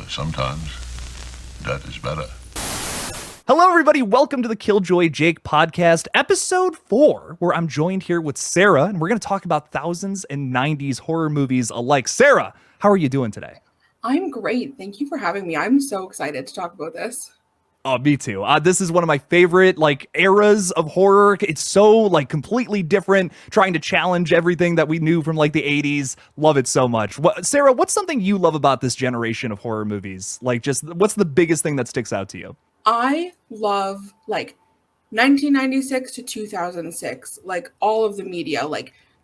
Sometimes that is better. Hello, everybody. Welcome to the Killjoy Jake podcast, episode 4, where I'm joined here with Sarah, and we're going to talk about thousands and 90s horror movies alike. Sarah, how are you doing today? I'm great. Thank you for having me. I'm so excited to talk about this. Oh, me too. This is one of my favorite eras of horror. It's so completely different, trying to challenge everything that we knew from the 80s. Love it so much. Sarah, what's something you love about this generation of horror movies? What's the biggest thing that sticks out to you? I love 1996 to 2006, all of the media.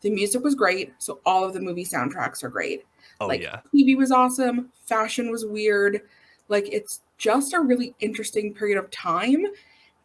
The music was great, so all of the movie soundtracks are great. Oh, yeah. TV was awesome, fashion was weird. It's just a really interesting period of time,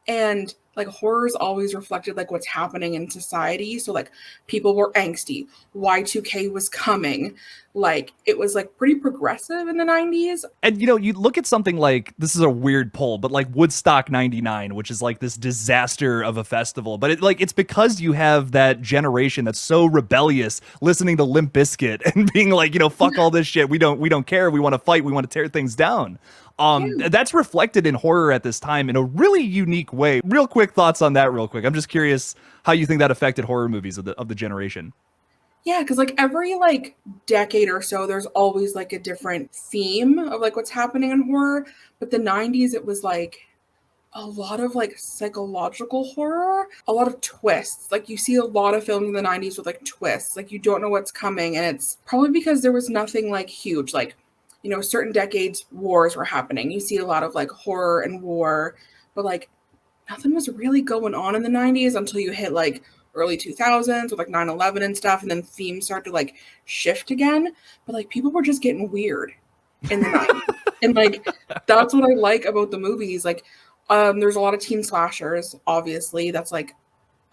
and horror is always reflected what's happening in society. So people were angsty, Y2K was coming, it was pretty progressive in the 90s. And you look at something this is a weird poll, but Woodstock 99, which is this disaster of a festival, but it's because you have that generation that's so rebellious, listening to Limp Bizkit and being fuck all this shit, we don't care, we want to fight, we want to tear things down. That's reflected in horror at this time in a really unique way. Real quick thoughts on that real quick. I'm just curious how you think that affected horror movies of the generation. Yeah, because every decade or so, there's always a different theme of what's happening in horror. But the 90s, it was a lot of psychological horror, a lot of twists. You see a lot of films in the 90s with twists. You don't know what's coming, and it's probably because there was nothing huge. Certain decades, wars were happening. You see a lot of horror and war, but nothing was really going on in the 90s until you hit early 2000s with 9/11 and stuff, and then themes start to shift again. But people were just getting weird in the 90s. And that's what I like about the movies. There's a lot of teen slashers, obviously. That's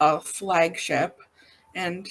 a flagship. And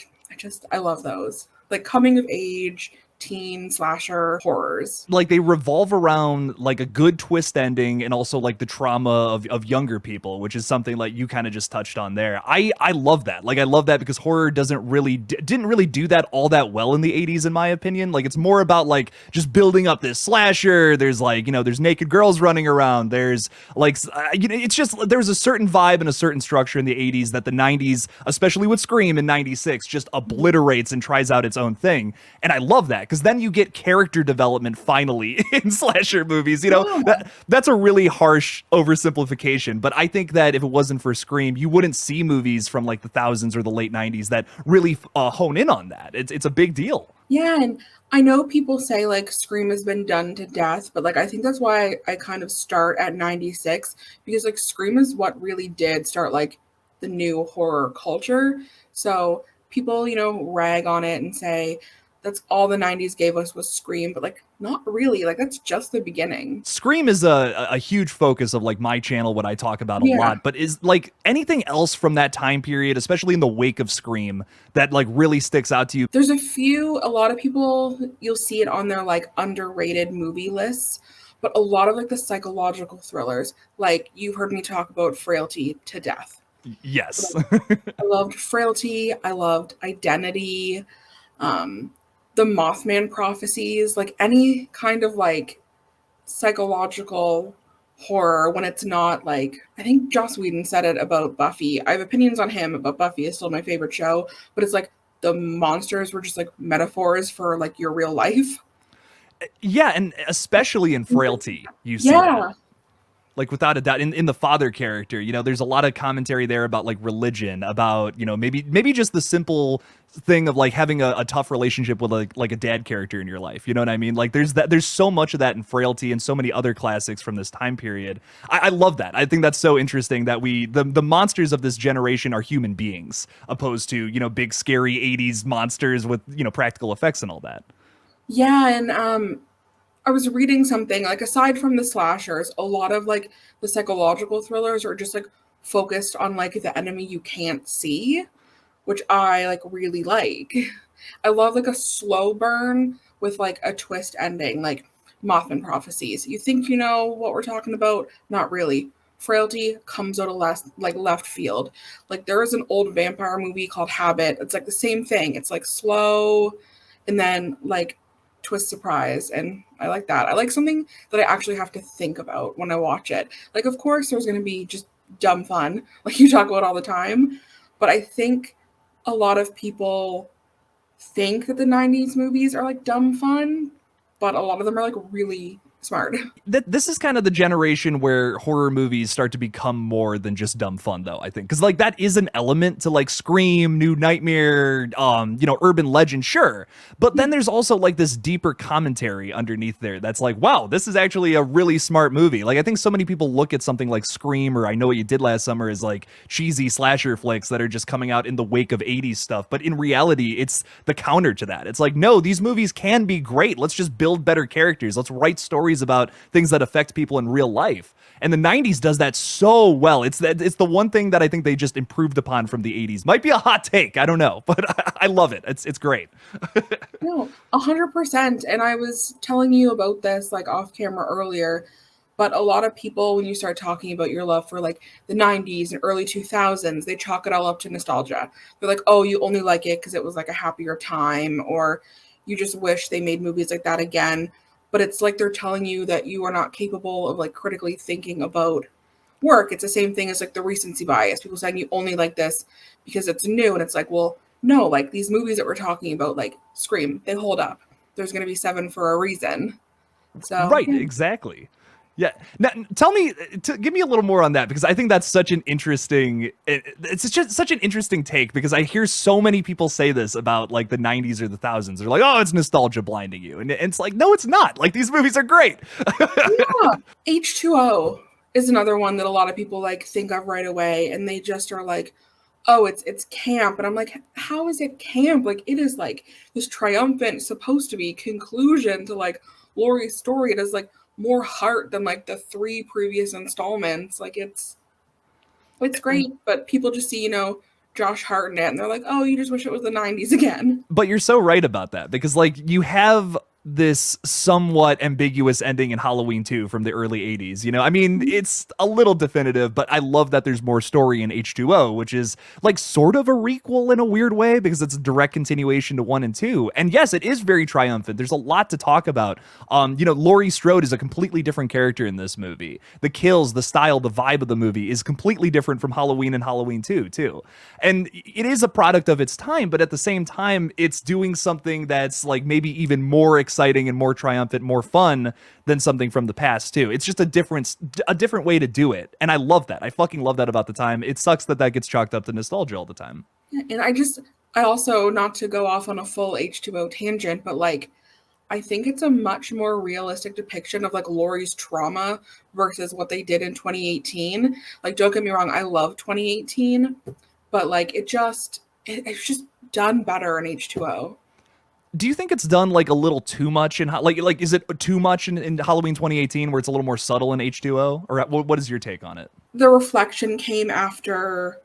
I love those. Coming of age, teen slasher horrors. They revolve around a good twist ending and also the trauma of younger people, which is something you kind of just touched on there. I love that. I love that because horror didn't really do that all that well in the 80s, in my opinion. It's more about just building up this slasher. There's there's naked girls running around. There's it's just there's a certain vibe and a certain structure in the 80s that the 90s, especially with Scream in 96, just obliterates and tries out its own thing. And I love that, because then you get character development finally in slasher movies. That's a really harsh oversimplification, but I think that if it wasn't for Scream, you wouldn't see movies from the thousands or the late 90s that really hone in on that. It's a big deal. Yeah, and I know people say Scream has been done to death, but I think that's why I kind of start at 96, because Scream is what really did start the new horror culture. So people, rag on it and say that's all the 90s gave us was Scream, but not really. That's just the beginning. Scream is a huge focus of my my what I talk about a lot, but is anything else from that time period, especially in the wake of Scream, that really sticks out to you? There's a lot of people, you'll see it on their underrated movie lists, but a lot of the psychological thrillers, you've heard me talk about Frailty to death. Yes. I loved Frailty. I loved Identity. The Mothman prophecies, any kind of psychological horror when it's not I think Joss Whedon said it about Buffy. I have opinions on him, but Buffy is still my favorite show. But it's the monsters were just metaphors for your real life. Yeah, and especially in Frailty, you see that. Without a doubt, in the father character, there's a lot of commentary there about religion, about maybe just the simple thing of having a tough relationship with a dad character in your life. You know what I mean? There's so much of that in Frailty and so many other classics from this time period. I love that. I think that's so interesting that the monsters of this generation are human beings, opposed to big scary 80s monsters with practical effects and all that. Yeah, and I was reading something aside from the slashers, a lot of the psychological thrillers are just focused on the enemy you can't see, which I really like. I love a slow burn with a twist ending, Mothman prophecies. You think you know what we're talking about? Not really. Frailty comes out of left field. There is an old vampire movie called Habit. It's the same thing. It's slow, and then twist surprise, and I like that. I like something that I actually have to think about when I watch it. Like, of course there's going to be just dumb fun like you talk about all the time, but I think a lot of people think that the 90s movies are like dumb fun, but a lot of them are like really smart. This is kind of the generation where horror movies start to become more than just dumb fun, though, I think, because like that is an element to like Scream, New Nightmare, urban legend, sure, but then there's also like this deeper commentary underneath there that's like, wow, this is actually a really smart movie. Like, I think so many people look at something like Scream or I Know What You Did Last Summer as like cheesy slasher flicks that are just coming out in the wake of 80s stuff, but in reality it's the counter to that. It's like, no, these movies can be great. Let's just build better characters. Let's write stories about things that affect people in real life. And the 90s does that so well. It's the one thing that I think they just improved upon from the 80s. Might be a hot take, I don't know, but I love it. It's great. No, 100%. And I was telling you about this like off camera earlier, but a lot of people, when you start talking about your love for like the 90s and early 2000s, they chalk it all up to nostalgia. They're like, oh, you only like it because it was like a happier time, or you just wish they made movies like that again. But it's like they're telling you that you are not capable of like critically thinking about work. It's the same thing as like the recency bias. People saying you only like this because it's new. And it's like, well, no, like these movies that we're talking about, like Scream, they hold up. There's going to be 7 for a reason. So right, exactly. Yeah. Now, give me a little more on that, because I think that's such an interesting, it's just such an interesting take, because I hear so many people say this about like the 90s or the 2000s. They're like, oh, it's nostalgia blinding you. And it's like, no, it's not. Like, these movies are great. Yeah. H2O is another one that a lot of people like think of right away. And they just are like, oh, it's camp. And I'm like, how is it camp? Like, it is like this triumphant, supposed to be conclusion to like Laurie's story. It is like more heart than like the 3 previous installments. Like, it's great, but people just see, Josh Hart in it, and they're like, oh, you just wish it was the 90s again. But you're so right about that, because like you have this somewhat ambiguous ending in Halloween 2 from the early 80s. I mean, it's a little definitive, but I love that there's more story in H2O, which is like sort of a requel in a weird way, because it's a direct continuation to 1 and 2. And yes, it is very triumphant. There's a lot to talk about. Laurie Strode is a completely different character in this movie. The kills, the style, the vibe of the movie is completely different from Halloween and Halloween 2 too. And it is a product of its time, but at the same time, it's doing something that's like maybe even more exciting and more triumphant, more fun than something from the past too. It's just a different way to do it, and I love that. I fucking love that about the time. It sucks that gets chalked up to nostalgia all the time. And I also, not to go off on a full H2O tangent, but like, I think it's a much more realistic depiction of like Laurie's trauma versus what they did in 2018. Like, don't get me wrong, I love 2018, but like it's just done better in H2O. Do you think it's done like a little too much in like is it too much in Halloween 2018 where it's a little more subtle in H2O, or what is your take on it? The reflection came after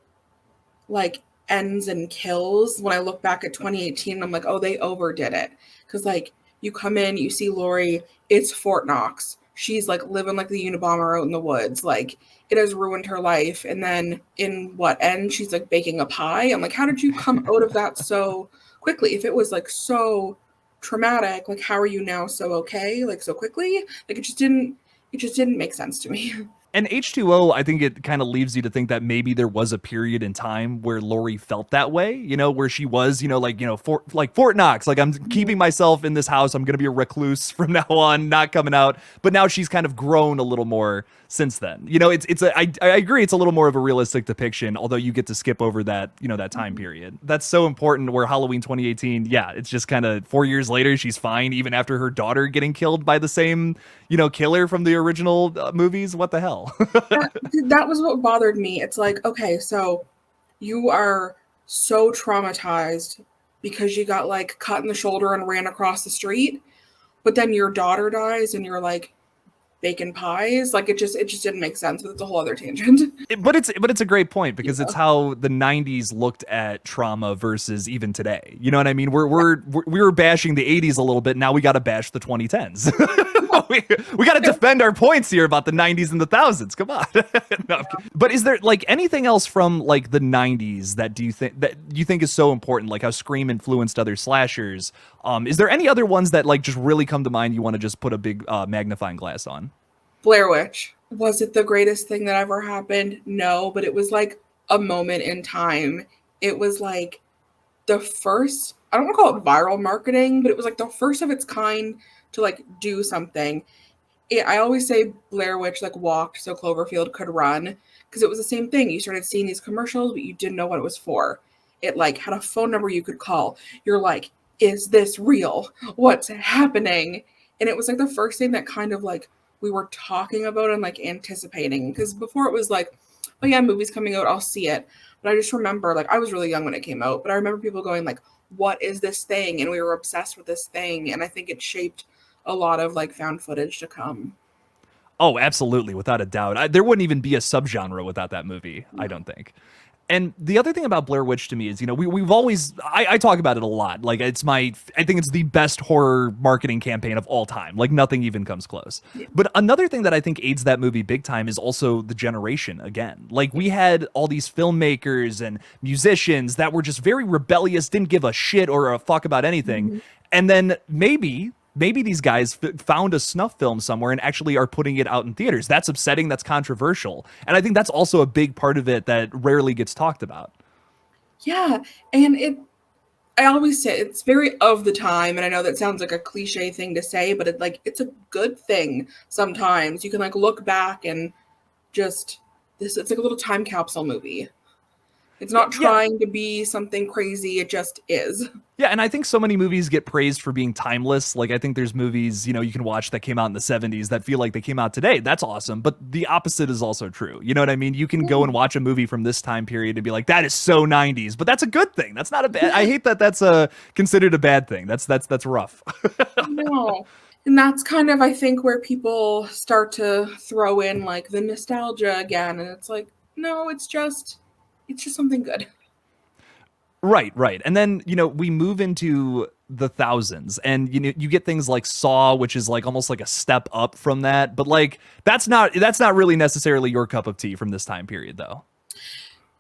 like ends and kills. When I look back at 2018, I'm like, oh, they overdid it, because like you come in, you see Laurie, it's Fort Knox, she's like living like the Unabomber out in the woods, like it has ruined her life, and then in what end, she's like baking a pie. I'm like, how did you come out of that so quickly? If it was like so traumatic, like how are you now so okay, like so quickly? Like it just didn't make sense to me. And H2O, I think it kind of leaves you to think that maybe there was a period in time where Laurie felt that way, where she was, Fort Knox, like I'm keeping myself in this house, I'm going to be a recluse from now on, not coming out. But now she's kind of grown a little more since then. I agree, it's a little more of a realistic depiction, although you get to skip over that, that time period. That's so important, where Halloween 2018, yeah, it's just kind of 4 years later, she's fine, even after her daughter getting killed by the same, killer from the original movies. What the hell? That was what bothered me. It's like, okay, so you are so traumatized because you got like cut in the shoulder and ran across the street, but then your daughter dies and you're like baking pies. Like it just didn't make sense, but it's a whole other tangent. But it's a great point, because it's how the 90s looked at trauma versus even today. You know what I mean? We were bashing the 80s a little bit. Now we got to bash the 2010s. we got to defend our points here about the 90s and the thousands. Come on. No, but is there like anything else from like the 90s that you think is so important, like how Scream influenced other slashers? Is there any other ones that like just really come to mind you want to just put a big magnifying glass on? Blair Witch. Was it the greatest thing that ever happened? No, but it was like a moment in time. It was like the first, I don't want to call it viral marketing, but it was like the first of its kind to like do something. I always say Blair Witch like walked so Cloverfield could run, because it was the same thing. You started seeing these commercials, but you didn't know what it was for. It like had a phone number you could call. You're like, is this real? What's happening? And it was like the first thing that kind of like we were talking about and like anticipating, because before it was like, oh yeah, movie's coming out, I'll see it. But I just remember, like, I was really young when it came out, but I remember people going like, what is this thing? And we were obsessed with this thing. And I think it shaped a lot of like found footage to come. Oh, absolutely, without a doubt. There wouldn't even be a subgenre without that movie, I don't think. And the other thing about Blair Witch to me is, you know, we've always, I talk about it a lot. Like, I think it's the best horror marketing campaign of all time. Like, nothing even comes close. Yeah. But another thing that I think aids that movie big time is also the generation again. Like, we had all these filmmakers and musicians that were just very rebellious, didn't give a shit or a fuck about anything. Mm-hmm. And then maybe these guys found a snuff film somewhere and actually are putting it out in theaters. That's upsetting. That's controversial. And I think that's also a big part of it that rarely gets talked about. Yeah. And I always say it's very of the time. And I know that sounds like a cliche thing to say, but it's a good thing. Sometimes you can like look back and just it's like a little time capsule movie. It's not trying to be something crazy. It just is. Yeah, and I think so many movies get praised for being timeless. Like, I think there's movies, you know, you can watch that came out in the 70s that feel like they came out today. That's awesome. But the opposite is also true. You know what I mean? You can go and watch a movie from this time period and be like, that is so 90s. But that's a good thing. That's not a bad... I hate that that's considered a bad thing. That's rough. No. And that's kind of, I think, where people start to throw in, like, the nostalgia again. And it's like, no, it's just something good. Right. And then, you know, we move into the thousands and, you know, you get things like Saw, which is like almost like a step up from that. But like, that's not really necessarily your cup of tea from this time period, though.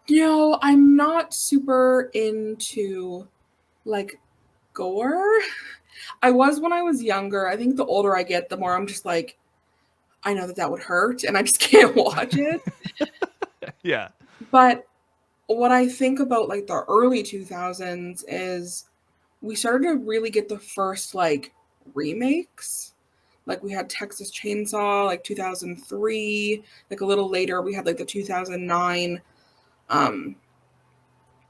You know, I'm not super into like gore. I was when I was younger. I think the older I get, the more I'm just like, I know that would hurt and I just can't watch it. Yeah. But what I think about like the early 2000s is we started to really get the first like remakes. Like we had Texas Chainsaw, like 2003. Like a little later, we had like the 2009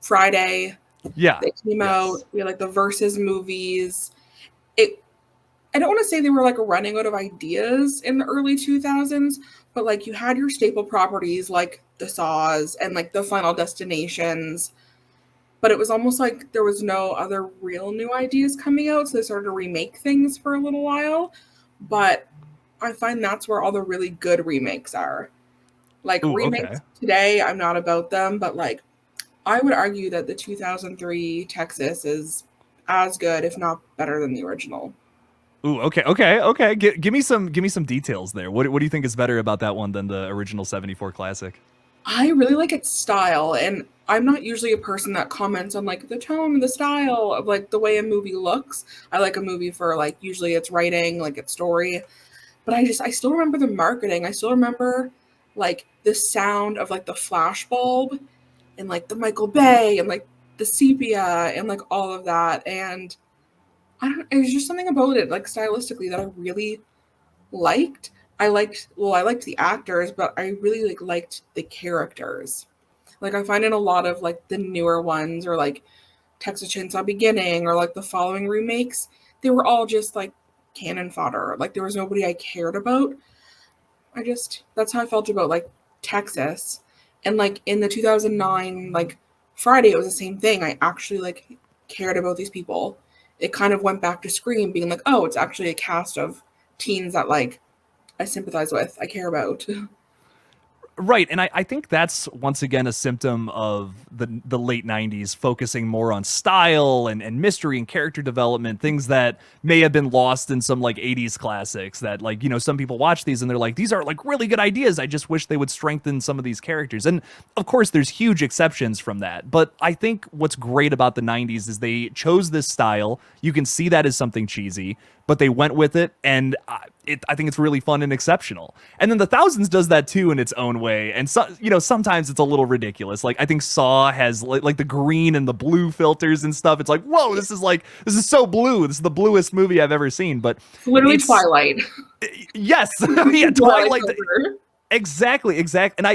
Friday. Yeah. They came out. We had like the Versus movies. I don't want to say they were like running out of ideas in the early 2000s, but like you had your staple properties like the Saws and like the Final Destinations, but it was almost like there was no other real new ideas coming out, so they started to remake things for a little while. But I find that's where all the really good remakes are. Like remakes today, I'm not about them, but like I would argue that the 2003 Texas is as good, if not better, than the original. Ooh, okay. Give me some details there. What do you think is better about that one than the original 74 classic? I really like its style, and I'm not usually a person that comments on like the tone, the style of like the way a movie looks. I like a movie for like usually its writing, like its story. But I still remember the marketing. I still remember like the sound of like the flash bulb and like the Michael Bay and like the sepia and like all of that. And it was just something about it, like stylistically, that I really liked. I liked the actors, but I really liked the characters. Like I find in a lot of like the newer ones or like Texas Chainsaw Beginning or like the following remakes, they were all just like cannon fodder. Like there was nobody I cared about. That's how I felt about like Texas. And like in the 2009 like Friday, it was the same thing. I actually like cared about these people. It kind of went back to Scream being like, oh, it's actually a cast of teens that like I sympathize with, I care about. Right, and I think that's once again a symptom of the late '90s focusing more on style and mystery and character development, things that may have been lost in some like '80s classics. That like some people watch these and they're like, these are like really good ideas. I just wish they would strengthen some of these characters. And of course, there's huge exceptions from that. But I think what's great about the '90s is they chose this style. You can see that as something cheesy, but they went with it, and I think it's really fun and exceptional. And then the thousands does that too in its own way. And so, sometimes it's a little ridiculous. Like I think Saw has like the green and the blue filters and stuff. It's like, whoa, this is so blue. This is the bluest movie I've ever seen. But it's literally Twilight. Yes, yeah, Twilight. Exactly. And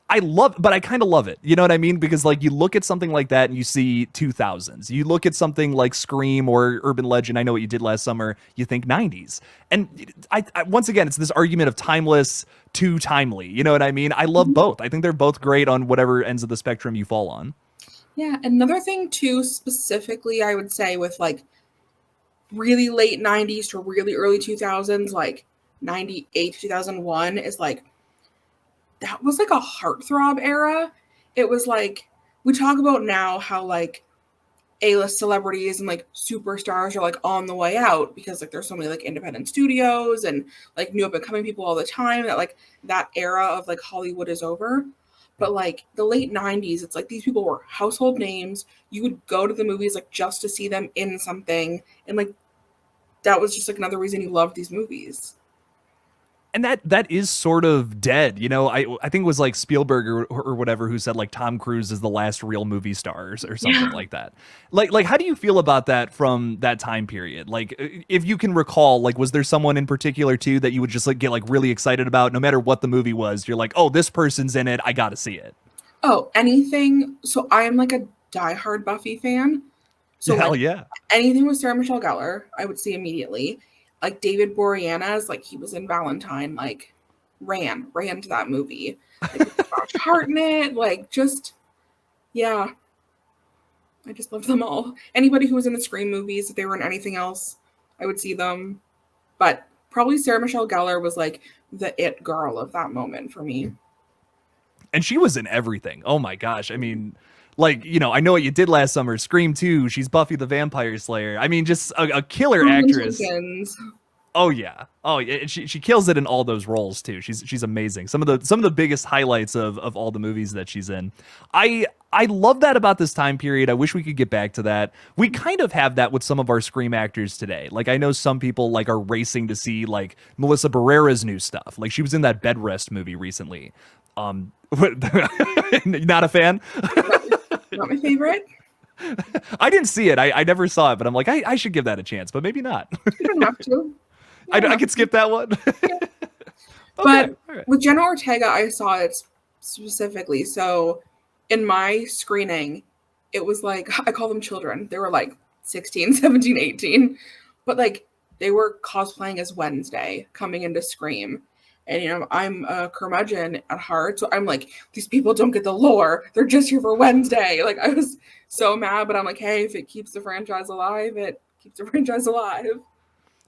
I love, but I kind of love it. You know what I mean? Because like you look at something like that and you see 2000s. You look at something like Scream or Urban Legend. I Know What You Did Last Summer. You think 90s. And I once again, it's this argument of timeless to timely. You know what I mean? I love both. I think they're both great on whatever ends of the spectrum you fall on. Yeah. Another thing too, specifically, I would say with like really late 90s to really early 2000s, like 98 to 2001 is like, that was like a heartthrob era. It was like, we talk about now how like A-list celebrities and like superstars are like on the way out because like there's so many like independent studios and like new up and coming people all the time, that like that era of like Hollywood is over. But like the late 90s, it's like these people were household names. You would go to the movies like just to see them in something, and like that was just like another reason you loved these movies. And that is sort of dead. I think it was like Spielberg or whatever who said like Tom Cruise is the last real movie star or something like that. Like how do you feel about that from that time period? Like if you can recall, like was there someone in particular too that you would just like get like really excited about no matter what the movie was? You're like, oh, this person's in it, I gotta see it. Oh, anything. So I am like a diehard Buffy fan. So Hell like yeah. anything with Sarah Michelle Gellar, I would see immediately. Like David Boreanaz, like he was in Valentine, like ran to that movie. Like Josh Hartnett, like just, yeah. I just love them all. Anybody who was in the Scream movies, if they were in anything else, I would see them. But probably Sarah Michelle Gellar was like the it girl of that moment for me. And she was in everything. Oh my gosh. I mean, like, I Know What You Did Last Summer, Scream 2, she's Buffy the Vampire Slayer. I mean, just a killer actress. Oh yeah. Oh yeah. She kills it in all those roles too. She's amazing. Some of the biggest highlights of all the movies that she's in. I love that about this time period. I wish we could get back to that. We kind of have that with some of our Scream actors today. Like I know some people like are racing to see like Melissa Barrera's new stuff. Like she was in that Bed Rest movie recently. Not a fan? Not my favorite. I didn't see it. I never saw it, but I'm like, I should give that a chance, but maybe not. You don't have to. I could skip that one. Yeah. But right. With Jenna Ortega, I saw it specifically. So in my screening, it was like, I call them children. They were like 16, 17, 18. But like they were cosplaying as Wednesday coming into Scream. And, I'm a curmudgeon at heart. So I'm like, these people don't get the lore. They're just here for Wednesday. Like, I was so mad. But I'm like, hey, if it keeps the franchise alive, it keeps the franchise alive.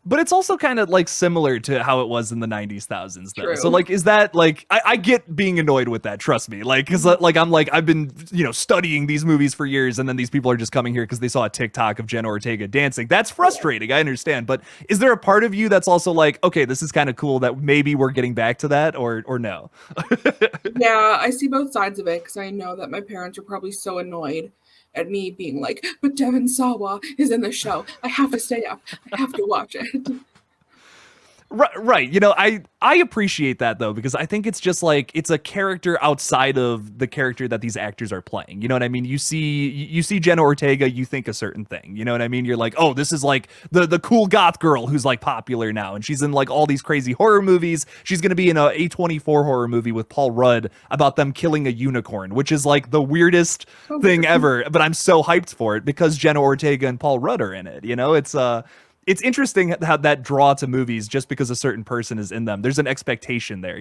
But it's also kind of like similar to how it was in the 90s, thousands though. True. So like, is that like, I get being annoyed with that. Trust me. Like, cause like, I'm like, I've been, studying these movies for years. And then these people are just coming here cause they saw a TikTok of Jenna Ortega dancing. That's frustrating. I understand. But is there a part of you that's also like, okay, this is kind of cool that maybe we're getting back to that or no? Yeah, I see both sides of it. Cause I know that my parents are probably so annoyed at me being like, but Devon Sawa is in the show. I have to stay up. I have to watch it. Right. I appreciate that though, because I think it's just like, it's a character outside of the character that these actors are playing. You know what I mean? You see Jenna Ortega, you think a certain thing, you know what I mean? You're like, oh, this is like the cool goth girl who's like popular now. And she's in like all these crazy horror movies. She's going to be in a A24 horror movie with Paul Rudd about them killing a unicorn, which is like the weirdest thing ever. But I'm so hyped for it because Jenna Ortega and Paul Rudd are in it. It's interesting how that draw to movies just because a certain person is in them. There's an expectation there,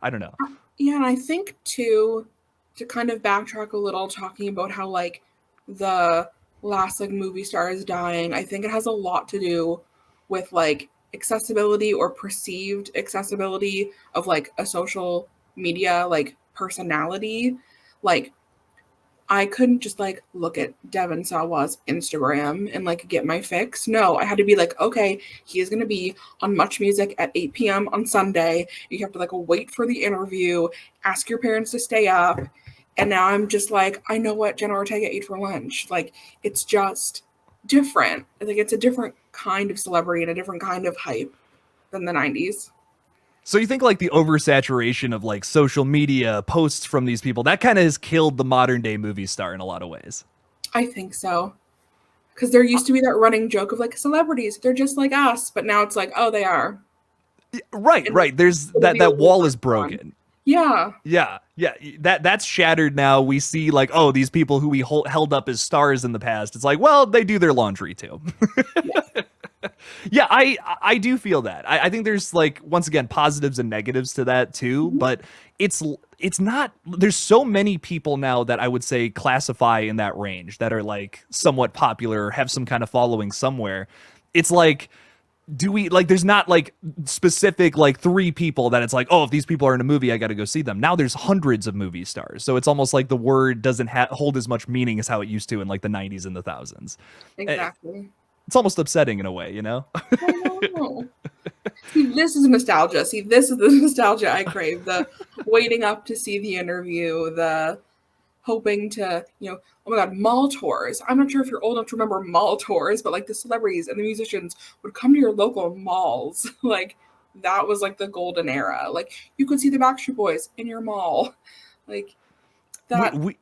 I don't know. Yeah, and I think too, to kind of backtrack a little, talking about how like the last like movie star is dying, I think it has a lot to do with like accessibility or perceived accessibility of like a social media like personality, like I couldn't just like look at Devon Sawa's Instagram and like get my fix. No, I had to be like, okay, he is going to be on Much Music at 8 p.m. on Sunday. You have to like wait for the interview, ask your parents to stay up. And now I'm just like, I know what Jenna Ortega ate for lunch. Like, it's just different. Like, it's a different kind of celebrity and a different kind of hype than the 90s. So you think like the oversaturation of like social media posts from these people, that kind of has killed the modern day movie star in a lot of ways? I think so. Because there used to be that running joke of like celebrities, they're just like us. But now it's like, oh, they are. Right, And right. There's that wall is broken. Yeah. Yeah, yeah. That's shattered now. We see like, oh, these people who we held up as stars in the past. It's like, well, they do their laundry too. Yes. Yeah, I do feel that. I think there's like, once again, positives and negatives to that too, but it's not, there's so many people now that I would say classify in that range that are like somewhat popular or have some kind of following somewhere. It's like, do we like, there's not like specific like 3 people that it's like, oh, if these people are in a movie, I got to go see them. Now there's hundreds of movie stars. So it's almost like the word doesn't hold as much meaning as how it used to in like the 90s and the thousands. Exactly. It's almost upsetting in a way, you know? I know. See, this is nostalgia. See, this is the nostalgia I crave. The waiting up to see the interview, the hoping to, oh my God, mall tours. I'm not sure if you're old enough to remember mall tours, but like the celebrities and the musicians would come to your local malls. Like that was like the golden era. Like you could see the Backstreet Boys in your mall. Like that.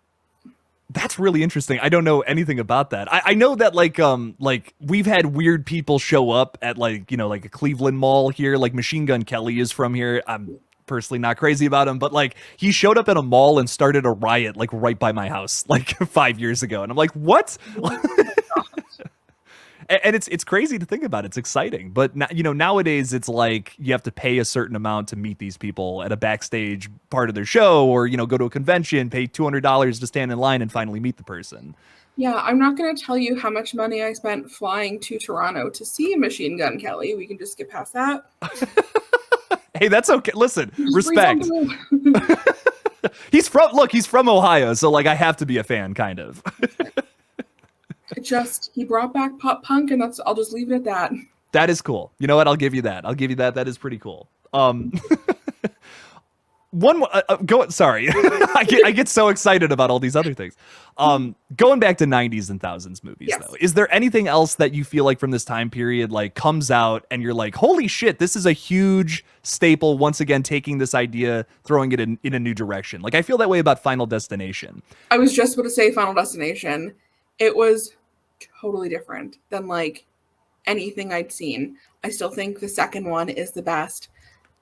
That's really interesting. I don't know anything about that. I know that like we've had weird people show up at like, like a Cleveland mall here, like Machine Gun Kelly is from here. I'm personally not crazy about him, but like he showed up at a mall and started a riot like right by my house like 5 years ago. And I'm like, what? And it's crazy to think about. It's exciting, but nowadays it's like you have to pay a certain amount to meet these people at a backstage part of their show, or go to a convention, pay $200 to stand in line and finally meet the person. Yeah, I'm not going to tell you how much money I spent flying to Toronto to see Machine Gun Kelly. We can just get past that. Hey, that's okay. Listen, respect. He's from Ohio, so like I have to be a fan, kind of. He brought back pop punk, and I'll just leave it at that. That is cool. You know what? I'll give you that. That is pretty cool. One more, sorry. I get so excited about all these other things. Going back to 90s and thousands movies, Yes. though, is there anything else that you feel like from this time period like comes out and you're like, holy shit, this is a huge staple, once again taking this idea, throwing it in a new direction? Like I feel that way about Final Destination. I was just about to say Final Destination. It was totally different than like anything I'd seen. I still think the second one is the best,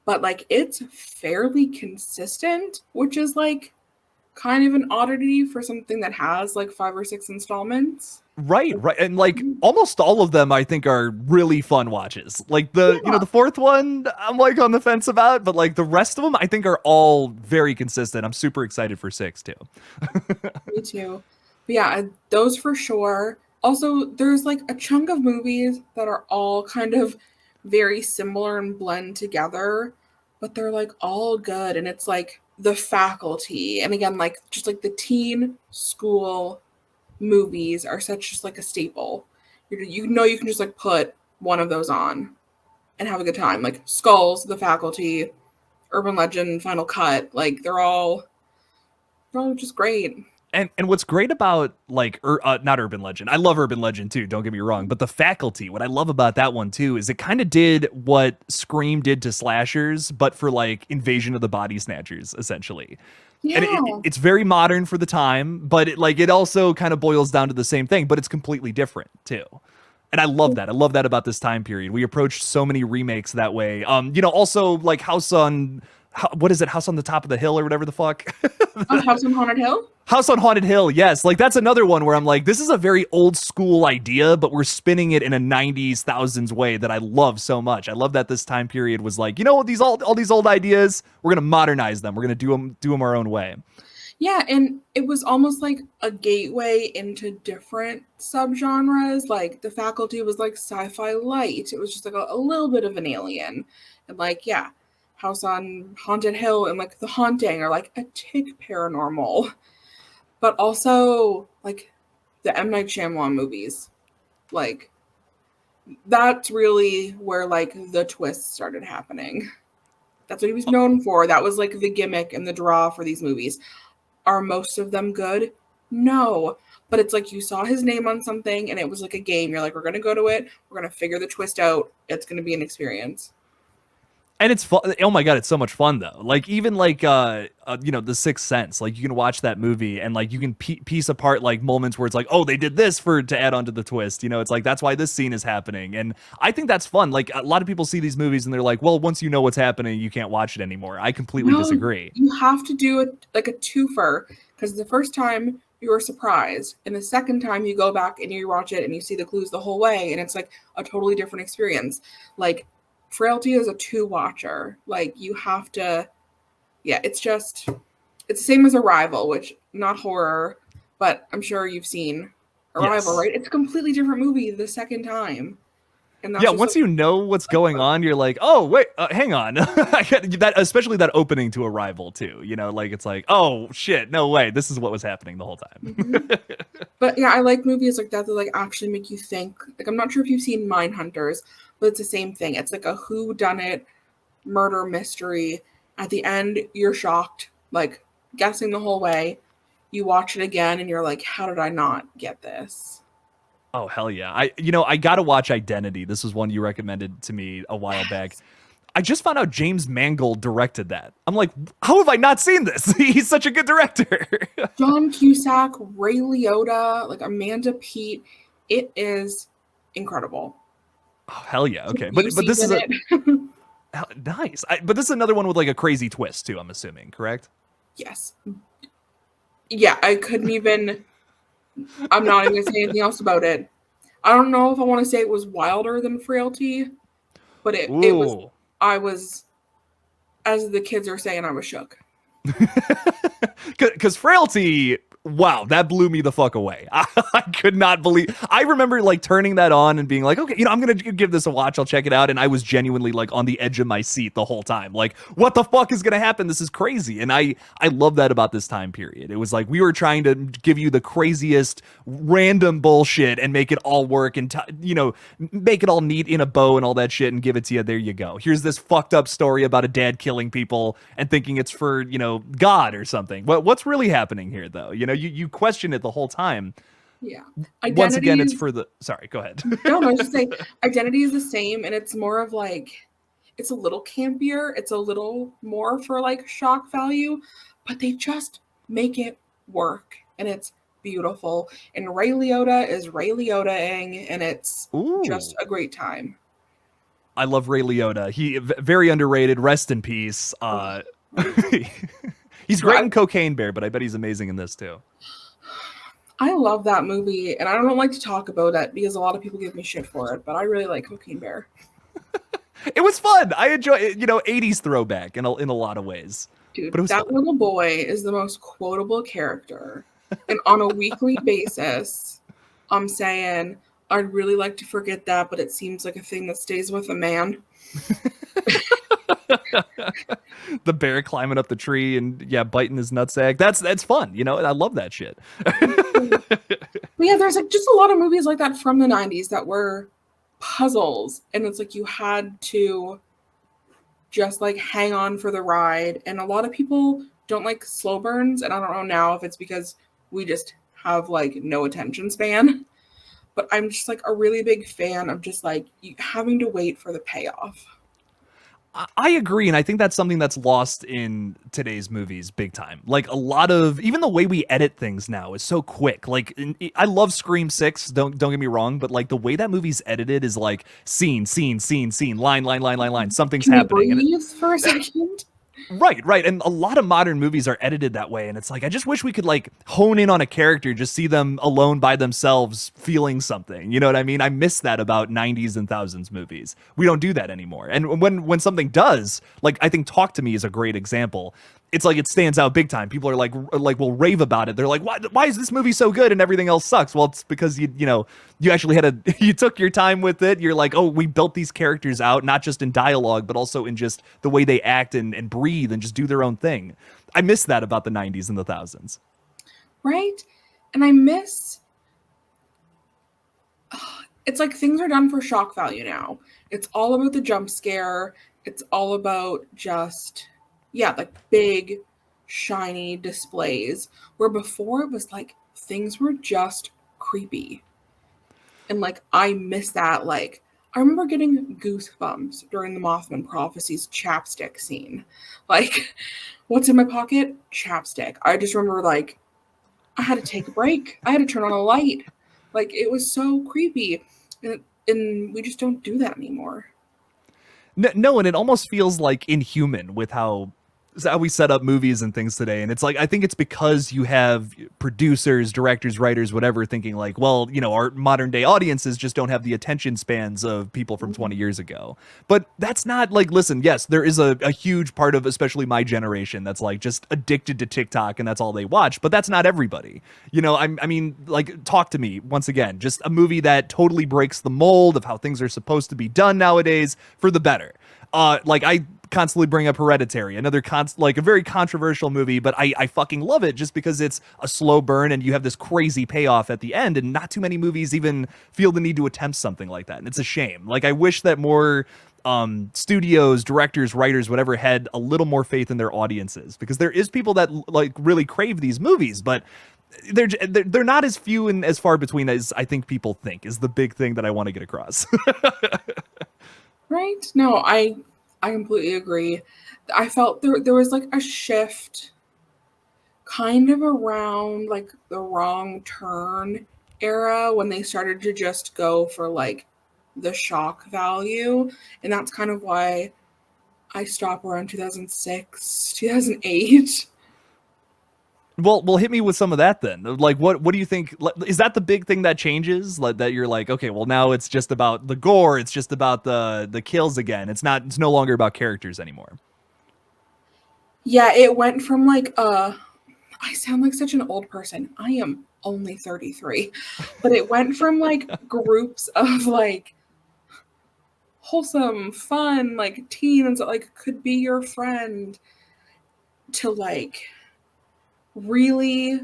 but like it's fairly consistent, which is like kind of an oddity for something that has like 5 or 6 installments. Right. And like almost all of them I think are really fun watches. Like the 4th one I'm like on the fence about, but like the rest of them I think are all very consistent. I'm super excited for 6 too. Me too. But yeah, those for sure. Also, there's like a chunk of movies that are all kind of very similar and blend together, but they're like all good. And it's like The Faculty. And again, like just like the teen school movies are such just like a staple. You can just like put one of those on and have a good time. Like Skulls, The Faculty, Urban Legend, Final Cut. Like they're all just great. And what's great about like not Urban Legend, I love Urban Legend too, don't get me wrong, but The Faculty, what I love about that one too is it kind of did what Scream did to slashers, but for like Invasion of the Body Snatchers, essentially. Yeah. And it's very modern for the time, but it also kind of boils down to the same thing, but it's completely different too. And I love that. I love that about this time period. We approached so many remakes that way. Also like House on the Top of the Hill or whatever the fuck. House on Haunted Hill? House on Haunted Hill, yes. Like that's another one where I'm like, this is a very old school idea, but we're spinning it in a 90s, thousands way that I love so much. I love that this time period was like, all these old ideas, we're gonna modernize them. We're gonna do them our own way. Yeah, and it was almost like a gateway into different subgenres. Like The Faculty was like sci-fi light. It was just like a little bit of an alien. And like, yeah, House on Haunted Hill and like The Haunting or like a tick paranormal. But also like the M. Night Shyamalan movies. Like that's really where like the twist started happening. That's what he was known for. That was like the gimmick and the draw for these movies. Are most of them good? No. But it's like you saw his name on something and it was like a game. You're like, we're going to go to it. We're going to figure the twist out. It's going to be an experience. And it's fun. Oh my god, it's so much fun though. Like even like you know, The Sixth Sense. Like you can watch that movie and like you can piece apart like moments where it's like, oh, they did this to add on to the twist. You know, it's like that's why this scene is happening. And I think that's fun. Like a lot of people see these movies and they're like, well, once you know what's happening, you can't watch it anymore. I completely disagree. You have to do it like a twofer because the first time you were surprised, and the second time you go back and you watch it and you see the clues the whole way, and it's like a totally different experience. Like Frailty is a two-watcher. Like you have to, yeah, it's the same as Arrival, which not horror, but I'm sure you've seen Arrival, right? It's a completely different movie the second time. And that's once you know what's going on, you're like, oh wait, hang on. I get that, especially that opening to Arrival too. You know, like it's like, oh shit, no way, this is what was happening the whole time. Mm-hmm. But yeah, I like movies like that like actually make you think. Like I'm not sure if you've seen Mindhunters, but it's the same thing. It's like a whodunit murder mystery. At the end, you're shocked, like guessing the whole way. You watch it again and you're like, how did I not get this? Oh hell yeah. I gotta watch Identity. This was one you recommended to me a while back. I just found out James Mangold directed that. I'm like, how have I not seen this? He's such a good director. John Cusack, Ray Liotta, like Amanda Peet. It is incredible. Oh hell yeah. Okay. But this is nice. But this is another one with like a crazy twist too, I'm assuming, correct? Yes. Yeah, I'm not even gonna say anything else about it. I don't know if I want to say it was wilder than Frailty, but it was. I was, as the kids are saying, I was shook. Because Frailty, wow, that blew me the fuck away. I could not believe. I remember like turning that on and being like, okay, I'm gonna give this a watch. I'll check it out. And I was genuinely like on the edge of my seat the whole time. Like, what the fuck is gonna happen? This is crazy. And I love that about this time period. It was like we were trying to give you the craziest random bullshit and make it all work and make it all neat in a bow and all that shit and give it to you. There you go. Here's this fucked up story about a dad killing people and thinking it's for God or something. What's really happening here though? You question it the whole time. Yeah. Once again, it's for the. Sorry, go ahead. No, I was just saying, Identity is the same, and it's more of like, it's a little campier. It's a little more for like shock value, but they just make it work, and it's beautiful. And Ray Liotta is Ray Liotta-ing, and it's just a great time. I love Ray Liotta. He very underrated. Rest in peace. He's great in Cocaine Bear, but I bet he's amazing in this too. I love that movie, and I don't like to talk about it because a lot of people give me shit for it, but I really like Cocaine Bear. It was fun. I enjoy it, 80s throwback in a lot of ways. Dude, that little boy is the most quotable character. And on a weekly basis, I'm saying, I'd really like to forget that, but it seems like a thing that stays with a man. The bear climbing up the tree and biting his nutsack. That's fun. I love that shit. But yeah, there's like just a lot of movies like that from the 90s that were puzzles, and it's like you had to just like hang on for the ride. And a lot of people don't like slow burns, and I don't know now if it's because we just have like no attention span, but I'm just like a really big fan of just like having to wait for the payoff. I agree, and I think that's something that's lost in today's movies big time. Like a lot of even the way we edit things now is so quick. Like I love Scream 6, don't get me wrong, but like the way that movie's edited is like scene, line, something's happening. Can you breathe for a second? Right. And a lot of modern movies are edited that way. And it's like, I just wish we could like hone in on a character, just see them alone by themselves feeling something. You know what I mean? I miss that about 90s and thousands movies. We don't do that anymore. And when something does, like I think Talk to Me is a great example. It's like it stands out big time. People are like will rave about it. They're like, why is this movie so good and everything else sucks? Well, it's because you actually you took your time with it. You're like, oh, we built these characters out, not just in dialogue, but also in just the way they act and breathe and just do their own thing. I miss that about the 90s and the thousands. Right? And I miss, it's like things are done for shock value now. It's all about the jump scare. It's all about just, like big, shiny displays. Where before it was like things were just creepy. And like, I miss that. Like, I remember getting goosebumps during the Mothman Prophecies chapstick scene. Like, what's in my pocket? Chapstick. I just remember like, I had to take a break. I had to turn on a light. Like, it was so creepy. And we just don't do that anymore. No, and it almost feels like inhuman with how we set up movies and things today. And it's like, I think it's because you have producers, directors, writers, whatever, thinking like, well, our modern day audiences just don't have the attention spans of people from 20 years ago. But that's not like, listen, yes, there is a huge part of especially my generation that's like just addicted to TikTok and that's all they watch. But that's not everybody. I mean, like, Talk to Me, once again, just a movie that totally breaks the mold of how things are supposed to be done nowadays for the better. Like, I constantly bring up Hereditary, another like a very controversial movie, but I fucking love it just because it's a slow burn and you have this crazy payoff at the end, and not too many movies even feel the need to attempt something like that, and it's a shame. Like, I wish that more studios, directors, writers, whatever, had a little more faith in their audiences, because there is people that like really crave these movies, but they're not as few and as far between as I think people think, is the big thing that I want to get across. Right? No, I completely agree. I felt there was like a shift kind of around like the Wrong Turn era when they started to just go for like the shock value. And that's kind of why I stopped around 2006, 2008. Well, hit me with some of that then. Like, what do you think? Is that the big thing that changes? Like, that you're like, okay, well, now it's just about the gore. It's just about the kills again. It's no longer about characters anymore. Yeah, it went from like, I sound like such an old person. I am only 33. But it went from like groups of like wholesome, fun, like teens that like could be your friend to like really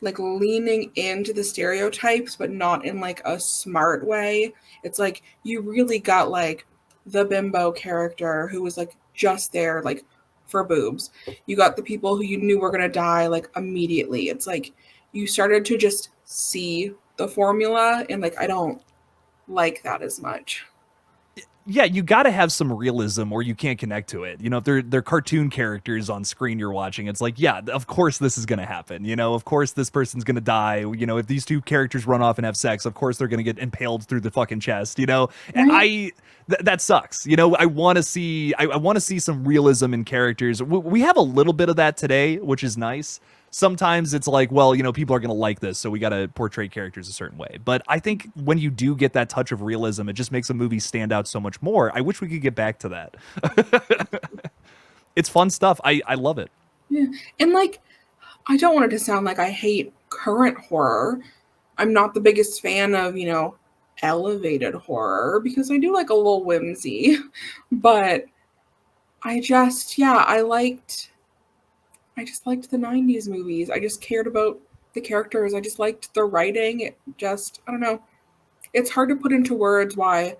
like leaning into the stereotypes, but not in like a smart way. It's like you really got like the bimbo character who was like just there like for boobs. You got the people who you knew were going to die like immediately. It's like you started to just see the formula, and like I don't like that as much. Yeah, you got to have some realism or you can't connect to it. If they're cartoon characters on screen you're watching, it's like, yeah, of course this is going to happen. Of course this person's going to die. If these two characters run off and have sex, of course they're going to get impaled through the fucking chest, And that sucks. I want to see some realism in characters. We have a little bit of that today, which is nice. Sometimes it's like, well, people are going to like this, so we got to portray characters a certain way. But I think when you do get that touch of realism, it just makes a movie stand out so much more. I wish we could get back to that. It's fun stuff. I love it. Yeah. And like, I don't want it to sound like I hate current horror. I'm not the biggest fan of, elevated horror, because I do like a little whimsy. But I just liked the 90s movies. I just cared about the characters. I just liked the writing. I don't know. It's hard to put into words why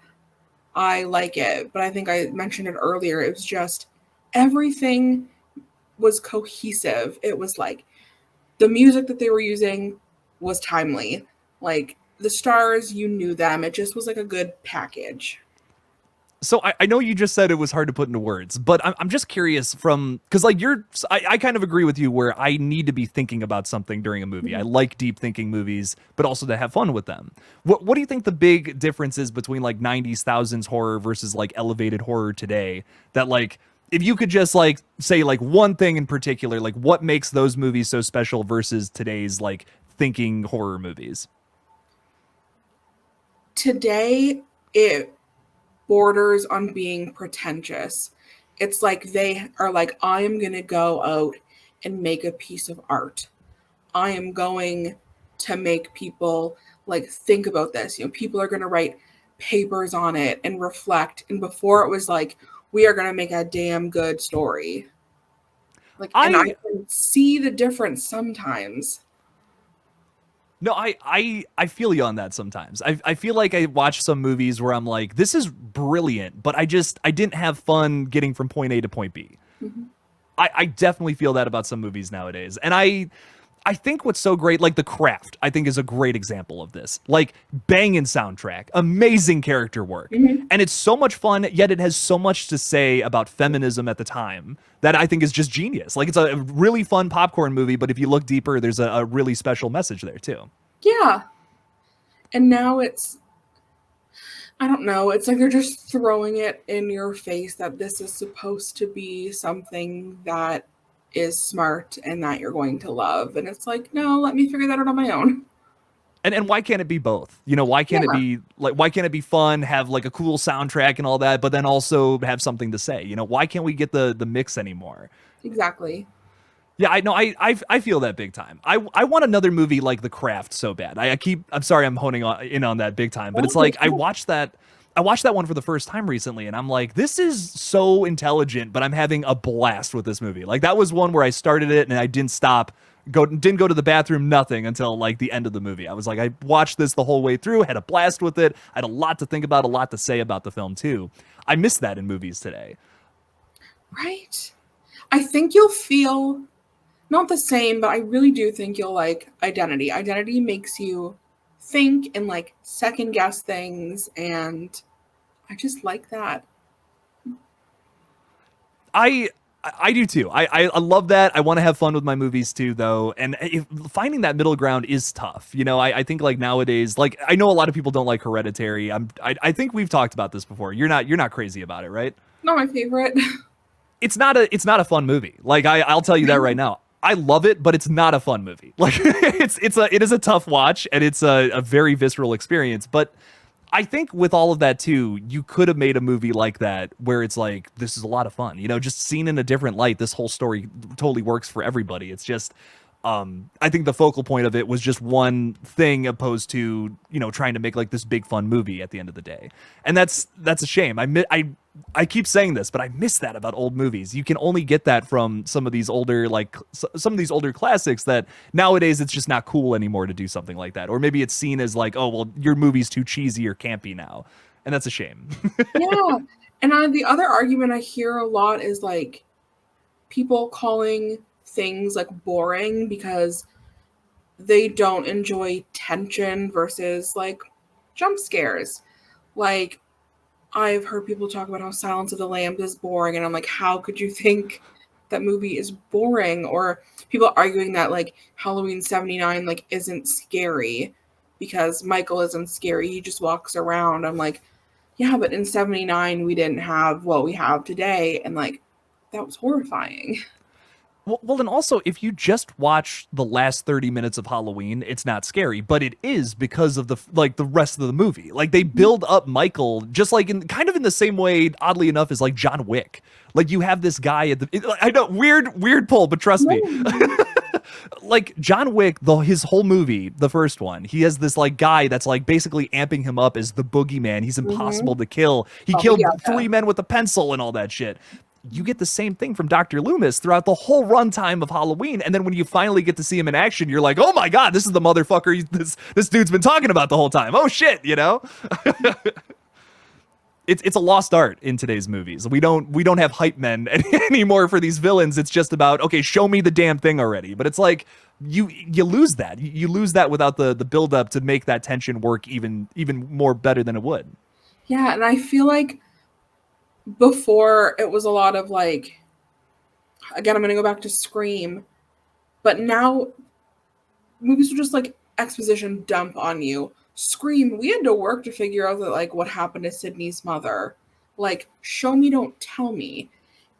I like it, but I think I mentioned it earlier. It was just everything was cohesive. It was like the music that they were using was timely. Like the stars, you knew them. It just was like a good package. So I know you just said it was hard to put into words, but I'm just curious because like I kind of agree with you where I need to be thinking about something during a movie. I like deep thinking movies, but also to have fun with them. What do you think the big difference is between like 90s, thousands horror versus like elevated horror today that like if you could just like say like one thing in particular, like what makes those movies so special versus today's like thinking horror movies? Today, it borders on being pretentious. It's like they are like, I am going to go out and make a piece of art. I am going to make people like think about this. You know, people are going to write papers on it and reflect. And before it was like, we are going to make a damn good story. Like, and I can see the difference sometimes. No, I feel you on that sometimes. I feel like I watch some movies where I'm like, this is brilliant, but I didn't have fun getting from point A to point B. Mm-hmm. I definitely feel that about some movies nowadays. And I think what's so great, like The Craft, I think is a great example of this. Like banging soundtrack, amazing character work. Mm-hmm. And it's so much fun, yet it has so much to say about feminism at the time that I think is just genius. Like it's a really fun popcorn movie, but if you look deeper, there's a really special message there too. Yeah. And now it's, I don't know, it's like they're just throwing it in your face that this is supposed to be something that is smart and that you're going to love. And it's like, no, let me figure that out on my own. And why can't it be both? You know, why can't it be like why can't it be fun, have like a cool soundtrack and all that, but then also have something to say? You know, why can't we get the mix anymore? Exactly. Yeah, I know. I feel that big time. I want another movie like The Craft so bad. I'm sorry, I'm honing in on that big time, but it's like I watched that one for the first time recently, and I'm like, this is so intelligent, but I'm having a blast with this movie. Like that was one where I started it and I didn't stop, didn't go to the bathroom, nothing until like the end of the movie. I was like, I watched this the whole way through, had a blast with it. I had a lot to think about, a lot to say about the film too. I miss that in movies today. Right. I think you'll feel not the same, but I really do think you'll like Identity. Identity makes you think and like second guess things, and I just like that. I do too. I love that. I want to have fun with my movies too, though. And finding that middle ground is tough. You know, I think like nowadays, like I know a lot of people don't like Hereditary. I think we've talked about this before. You're not crazy about it, right? Not my favorite. It's not a fun movie. Like I'll tell you that right now. I love it, but it's not a fun movie. Like it is a tough watch, and it's a very visceral experience. But I think with all of that too, you could have made a movie like that where it's like, this is a lot of fun. You know, just seen in a different light, this whole story totally works for everybody. It's just, I think the focal point of it was just one thing opposed to, you know, trying to make like this big fun movie at the end of the day. And that's a shame. I keep saying this, but I miss that about old movies. You can only get that from some of these older, like some of these older classics that nowadays it's just not cool anymore to do something like that. Or maybe it's seen as like, oh, well, your movie's too cheesy or campy now. And that's a shame. Yeah. And the other argument I hear a lot is like people calling things like boring because they don't enjoy tension versus like jump scares. Like, I've heard people talk about how Silence of the Lambs is boring, and I'm like, how could you think that movie is boring? Or people arguing that like Halloween 79 like isn't scary because Michael isn't scary, he just walks around. I'm like, yeah, but in 79 we didn't have what we have today, and like that was horrifying. Well, and also, if you just watch the last 30 minutes of Halloween, it's not scary, but it is because of the rest of the movie. Like they build up Michael just like in kind of in the same way, oddly enough, as like John Wick. Like you have this guy at the, I know, weird pull, but trust me. Like John Wick, his whole movie, the first one, he has this like guy that's like basically amping him up as the boogeyman. He's impossible to kill. He killed 3 men with a pencil and all that shit. You get the same thing from Dr. Loomis throughout the whole runtime of Halloween, and then when you finally get to see him in action, you're like, oh my god, this is the motherfucker this dude's been talking about the whole time. Oh shit, you know? It's a lost art in today's movies. We don't have hype men anymore for these villains. It's just about, okay, show me the damn thing already. But it's like you lose that. You lose that without the build up to make that tension work even more better than it would. Yeah, and I feel like before it was a lot of like, again, I'm going to go back to Scream, but now movies will just like exposition dump on you. Scream, we had to work to figure out that like what happened to Sydney's mother. Like, show me, don't tell me.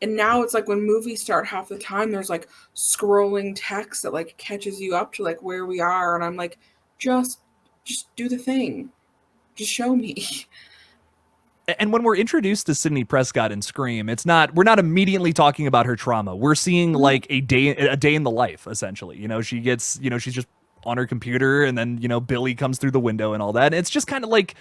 And now it's like when movies start, half the time there's like scrolling text that like catches you up to like where we are, and I'm like, just do the thing. Just show me. And when we're introduced to Sidney Prescott in Scream, we're not immediately talking about her trauma. We're seeing like a day in the life, essentially. She gets, she's just on her computer, and then Billy comes through the window and all that. And it's just kind of like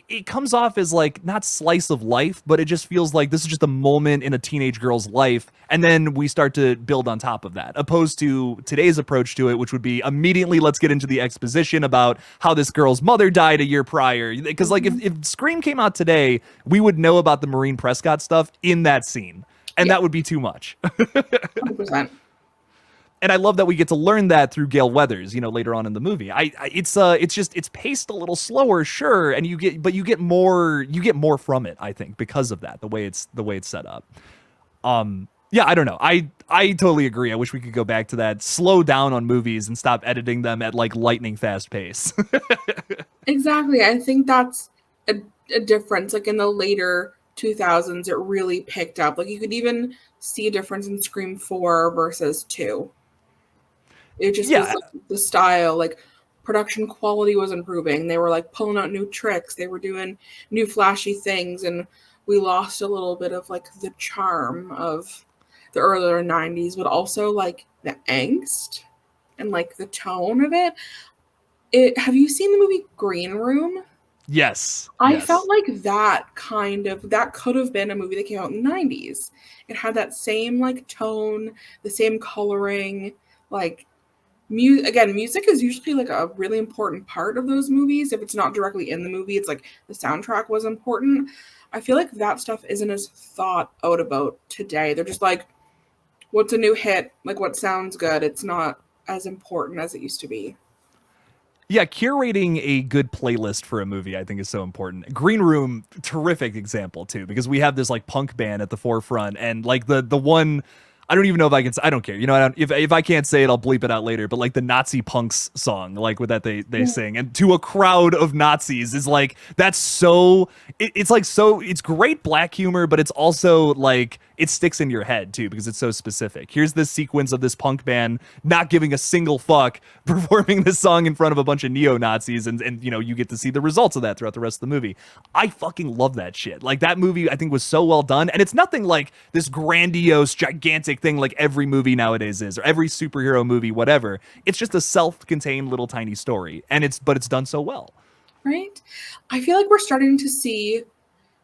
it comes off as like not slice of life, but it just feels like this is just a moment in a teenage girl's life, and then we start to build on top of that, opposed to today's approach to it, which would be immediately let's get into the exposition about how this girl's mother died a year prior. Because like if Scream came out today, we would know about the Maureen Prescott stuff in that scene, and that would be too much. 100%. And I love that we get to learn that through Gale Weathers, later on in the movie. It's paced a little slower, sure, and you get more from it, I think, because of that, the way it's set up. Yeah, I don't know. I totally agree. I wish we could go back to that, slow down on movies and stop editing them at like lightning fast pace. Exactly. I think that's a difference. Like in the later 2000s, it really picked up. Like you could even see a difference in Scream 4 versus 2. It just was like the style, like production quality was improving. They were like pulling out new tricks. They were doing new flashy things, and we lost a little bit of like the charm of the earlier 90s, but also like the angst and like the tone of it. Have you seen the movie Green Room? Yes. I felt like that could have been a movie that came out in the 90s. It had that same like tone, the same coloring, like music is usually like a really important part of those movies. If it's not directly in the movie, it's like the soundtrack was important. I feel like that stuff isn't as thought out about today. They're just like, what's a new hit? Like what sounds good? It's not as important as it used to be. Yeah, curating a good playlist for a movie, I think, is so important. Green Room, terrific example too, because we have this like punk band at the forefront, and like the one, I don't even know if I can. I don't care. If I can't say it, I'll bleep it out later. But like the Nazi punks song, like with that they sing, and to a crowd of Nazis is like that's so. It's like so. It's great black humor, but it's also like it sticks in your head too because it's so specific. Here's this sequence of this punk band not giving a single fuck performing this song in front of a bunch of neo-Nazis, and you get to see the results of that throughout the rest of the movie. I fucking love that shit. Like that movie I think was so well done, and it's nothing like this grandiose gigantic thing like every movie nowadays is, or every superhero movie, whatever. It's just a self-contained little tiny story, and it's done so well. Right? I feel like we're starting to see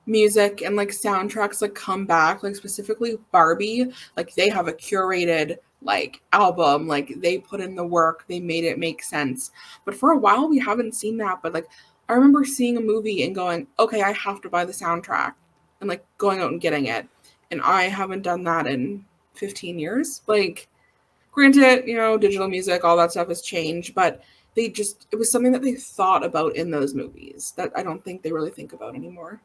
music and like soundtracks like come back, like specifically Barbie, like they have a curated like album, like they put in the work, they made it make sense. But for a while we haven't seen that. But like I remember seeing a movie and going, okay, I have to buy the soundtrack, and like going out and getting it. And I haven't done that in 15 years. Like granted, digital music, all that stuff has changed, but it was something that they thought about in those movies that I don't think they really think about anymore.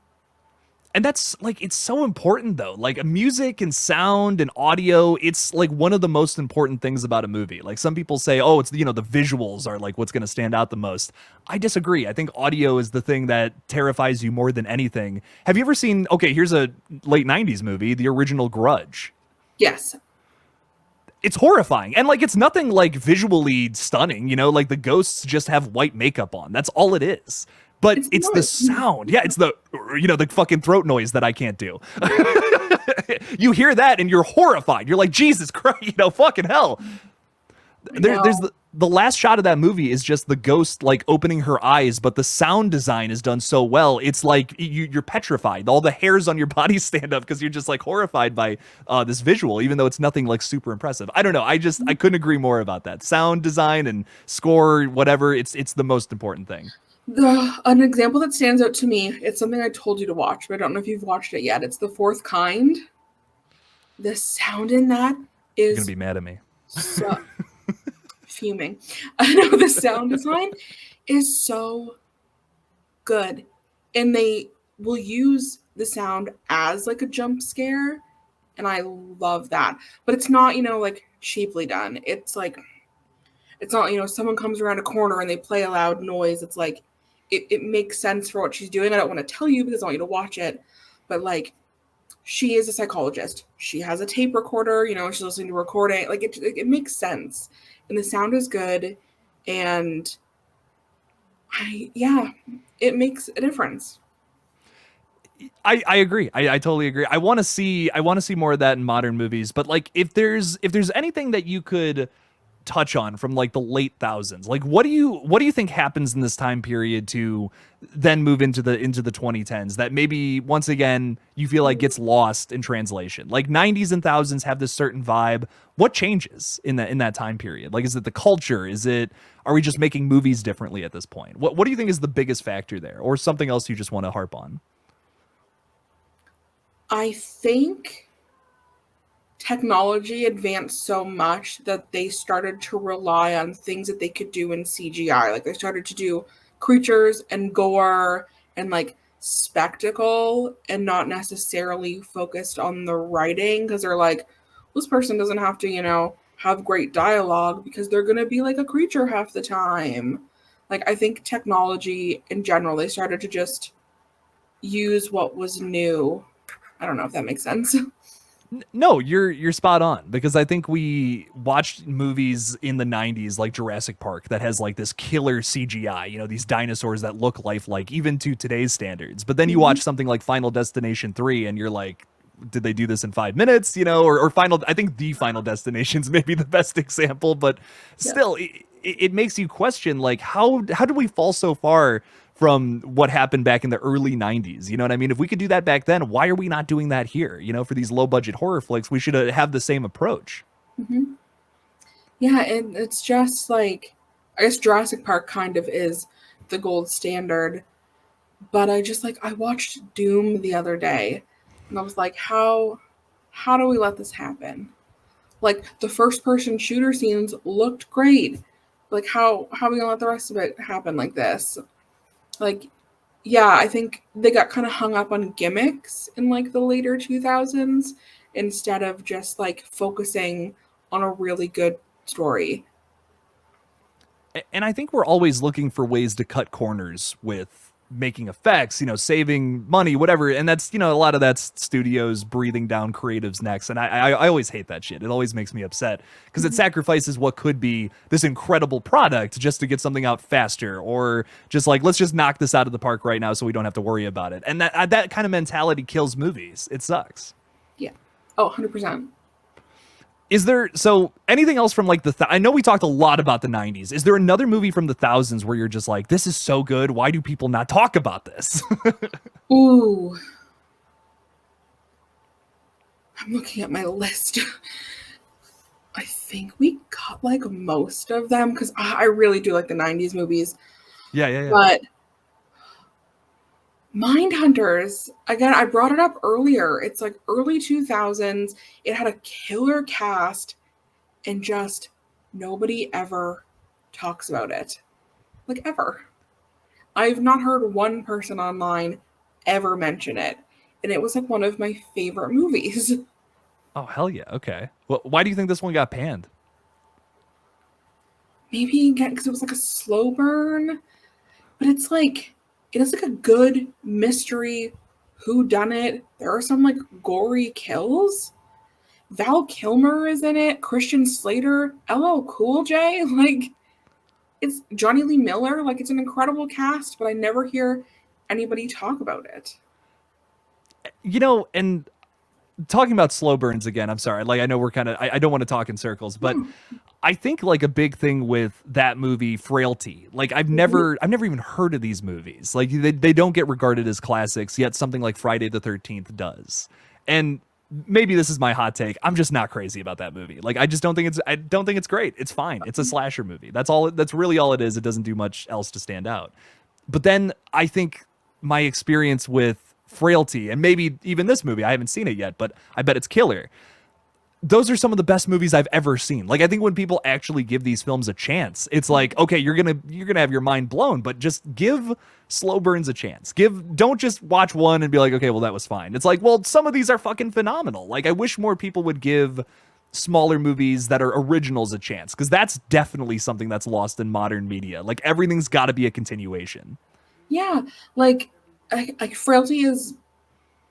And that's like, it's so important though. Like music and sound and audio, it's like one of the most important things about a movie. Like some people say, oh, it's the visuals are like what's going to stand out the most. I disagree. I think audio is the thing that terrifies you more than anything. Have you ever seen, okay, here's a late 90s movie, the original Grudge. Yes. It's horrifying. And like, it's nothing like visually stunning, like the ghosts just have white makeup on. That's all it is. But it's the sound. Yeah, it's the fucking throat noise that I can't do. You hear that and you're horrified. You're like, Jesus Christ, fucking hell. There's the last shot of that movie is just the ghost like opening her eyes, but the sound design is done so well. It's like you're petrified. All the hairs on your body stand up because you're just like horrified by this visual, even though it's nothing like super impressive. I don't know. I couldn't agree more about that. Sound design and score, whatever. It's the most important thing. An example that stands out to me, it's something I told you to watch, but I don't know if you've watched it yet. It's The Fourth Kind. The sound in that is... You're going to be mad at me. So fuming. I know the sound design is so good. And they will use the sound as like a jump scare. And I love that. But it's not, like cheaply done. It's like, it's not, someone comes around a corner and they play a loud noise. It's like, it makes sense for what she's doing. I don't want to tell you because I want you to watch it. But like she is a psychologist. She has a tape recorder, you know, she's listening to recording. Like it makes sense. And the sound is good. And it makes a difference. I agree. I totally agree. I want to see more of that in modern movies. But like, if there's anything that you could touch on from like the late thousands, like what do you think happens in this time period to then move into the 2010s that maybe once again you feel like gets lost in translation? Like 90s and thousands have this certain vibe. What changes in that time period? Like, is it the culture? Are we just making movies differently at this point? What do you think is the biggest factor there, or something else you just want to harp on? I think technology advanced so much that they started to rely on things that they could do in CGI. Like they started to do creatures and gore and like spectacle and not necessarily focused on the writing, because they're like, this person doesn't have to, you know, have great dialogue because they're going to be like a creature half the time. Like I think technology in general, they started to just use what was new. I don't know if that makes sense. No, you're spot on, because I think we watched movies in the 90s like Jurassic Park that has like this killer CGI, you know, these dinosaurs that look lifelike even to today's standards. But then you watch something like Final Destination 3 and you're like, did they do this in 5 minutes, you know, or I think the Final Destination's maybe the best example, but still it makes you question like how did we fall so far from what happened back in the early 90s? You know what I mean? If we could do that back then, why are we not doing that here? You know, for these low budget horror flicks, we should have the same approach. Mm-hmm. Yeah, and it's just like, I guess Jurassic Park kind of is the gold standard. But I watched Doom the other day and I was like, how do we let this happen? Like the first person shooter scenes looked great. Like how are we gonna let the rest of it happen like this? Like, yeah, I think they got kind of hung up on gimmicks in like the later 2000s instead of just like focusing on a really good story. And I think we're always looking for ways to cut corners with making effects, you know, saving money, whatever. And that's, you know, a lot of that's studios breathing down creatives' necks. And I always hate that shit. It always makes me upset because it sacrifices what could be this incredible product just to get something out faster, or just like, let's just knock this out of the park right now so we don't have to worry about it. And that kind of mentality kills movies. It sucks. Yeah. Oh, 100%. Is there, so anything else from like I know we talked a lot about the 90s. Is there another movie from the thousands where you're just like, this is so good, why do people not talk about this? Ooh. I'm looking at my list. I think we got like most of them because I really do like the 90s movies. Yeah. But Mindhunters, again, I brought it up earlier. It's like early 2000s. It had a killer cast and just nobody ever talks about it. Like ever. I've not heard one person online ever mention it. And it was like one of my favorite movies. Oh, hell yeah. Okay. Well, why do you think this one got panned? Maybe again because it was like a slow burn. But it's like, it is like a good mystery whodunit. There are some like gory kills. Val Kilmer is in it. Christian Slater, LL Cool J. Like, it's Johnny Lee Miller. Like, it's an incredible cast, but I never hear anybody talk about it. You know, and talking about slow burns again, I'm sorry. Like, I know we're kind of, I don't want to talk in circles, but I think like a big thing with that movie, Frailty, like I've never even heard of these movies. Like they don't get regarded as classics, yet something like Friday the 13th does. And maybe this is my hot take, I'm just not crazy about that movie. Like I don't think it's great. It's fine. It's a slasher movie. That's really all it is. It doesn't do much else to stand out. But then I think my experience with Frailty, and maybe even this movie, I haven't seen it yet, but I bet it's killer. Those are some of the best movies I've ever seen. Like I think when people actually give these films a chance, it's like, okay, you're gonna have your mind blown, but just give slow burns a chance. Don't just watch one and be like, okay, well that was fine. It's like, well, some of these are fucking phenomenal. Like I wish more people would give smaller movies that are originals a chance, because that's definitely something that's lost in modern media. Like everything's got to be a continuation. Yeah, like Frailty is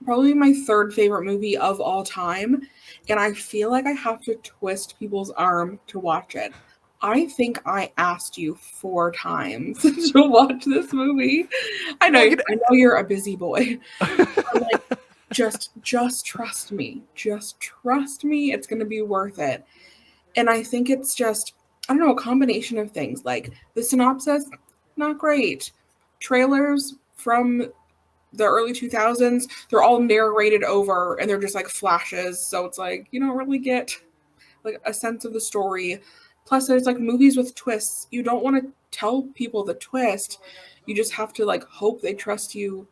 probably my third favorite movie of all time. And I feel like I have to twist people's arm to watch it. I think I asked you 4 times to watch this movie. I know, Well, I know you're a busy boy. I'm like, just trust me. Just trust me. It's gonna be worth it. And I think it's just, I don't know, a combination of things. Like the synopsis, not great. Trailers from the early 2000s, they're all narrated over and they're just like flashes. So it's like, you don't really get like a sense of the story. Plus, there's like movies with twists. You don't want to tell people the twist. You just have to like hope they trust you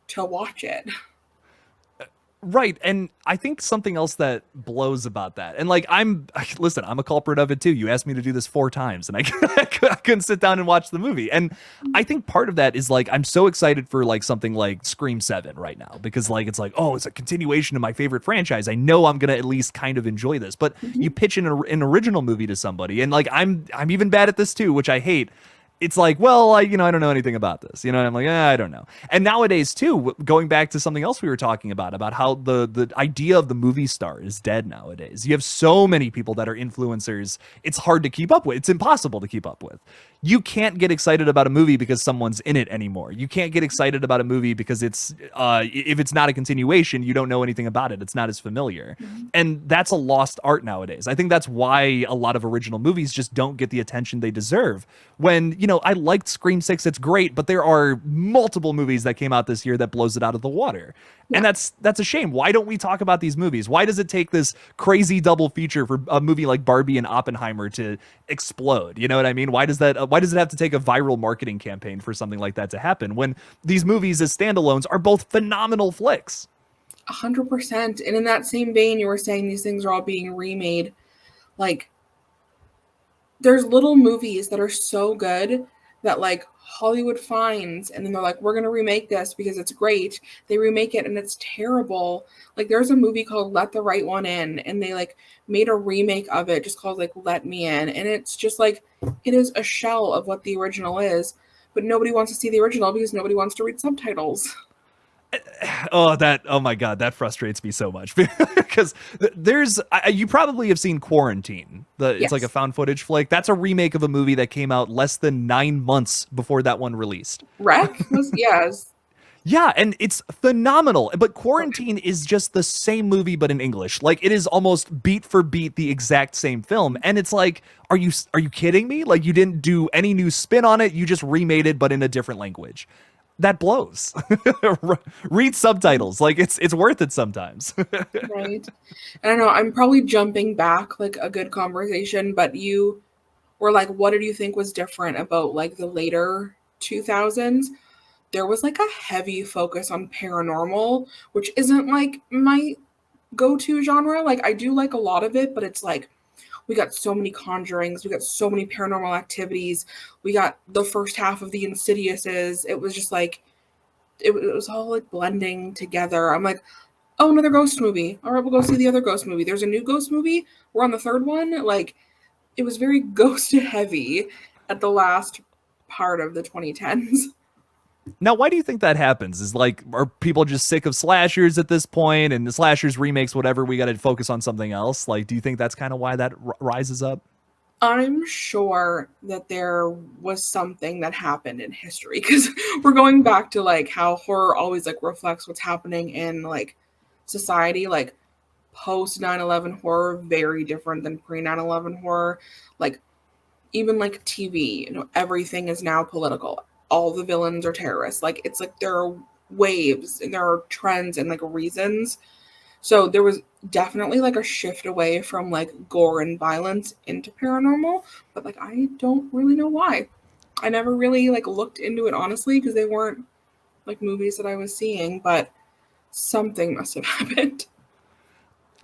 to watch it. Right. And I think something else that blows about that, and like, listen, I'm a culprit of it too. You asked me to do this 4 times and I couldn't sit down and watch the movie. And I think part of that is like, I'm so excited for like something like Scream 7 right now, because like, it's like, oh, it's a continuation of my favorite franchise. I know I'm going to at least kind of enjoy this, but you pitch an original movie to somebody, and like, I'm even bad at this too, which I hate. It's like, well, I don't know anything about this. I'm like, I don't know. And nowadays too, going back to something else we were talking about how the idea of the movie star is dead nowadays. You have so many people that are influencers. It's hard to keep up with. It's impossible to keep up with. You can't get excited about a movie because someone's in it anymore. You can't get excited about a movie because it's if it's not a continuation, you don't know anything about it. It's not as familiar. And that's a lost art nowadays. I think that's why a lot of original movies just don't get the attention they deserve. When, I liked Scream 6, it's great, but there are multiple movies that came out this year that blows it out of the water. Yeah. And that's a shame. Why don't we talk about these movies? Why does it take this crazy double feature for a movie like Barbie and Oppenheimer to explode? You know what I mean? Why does it have to take a viral marketing campaign for something like that to happen, when these movies as standalones are both phenomenal flicks? 100%. And in that same vein, you were saying these things are all being remade. Like, there's little movies that are so good that like Hollywood finds, and then they're like, we're going to remake this because it's great. They remake it and it's terrible. Like, there's a movie called Let the Right One In, and they like made a remake of it just called like Let Me In. And it's just like, it is a shell of what the original is, but nobody wants to see the original because nobody wants to read subtitles. Oh my God, that frustrates me so much, because you probably have seen Quarantine. It's Yes. like a found footage flick. That's a remake of a movie that came out less than 9 months before that one released. Wreck was, yes. Yeah, and it's phenomenal. But Quarantine is just the same movie, but in English. Like, it is almost beat for beat the exact same film. And it's like, are you kidding me? Like, you didn't do any new spin on it. You just remade it, but in a different language. That blows. Read subtitles. Like, it's worth it sometimes. Right. I don't know. I'm probably jumping back like a good conversation, but you were like, what did you think was different about like the later 2000s? There was like a heavy focus on paranormal, which isn't like my go-to genre. Like, I do like a lot of it, but it's like, we got so many Conjurings, we got so many Paranormal Activities, we got the first half of the Insidiouses. It was just like, it was all like blending together. I'm like, oh, another ghost movie. All right, we'll go see the other ghost movie. There's a new ghost movie. We're on the third one. Like, it was very ghost heavy at the last part of the 2010s. Now, why do you think that happens? Is like, are people just sick of slashers at this point, and the slashers remakes, whatever, we got to focus on something else? Like, do you think that's kind of why that rises up? I'm sure that there was something that happened in history, because we're going back to like how horror always like reflects what's happening in like society. Like, post 9/11 horror, very different than pre 9/11 horror. Like, even like TV, everything is now political. All the villains are terrorists. Like, it's like there are waves and there are trends and like reasons. So there was definitely like a shift away from like gore and violence into paranormal, but like, I don't really know why. I never really like looked into it honestly, because they weren't like movies that I was seeing, but something must have happened.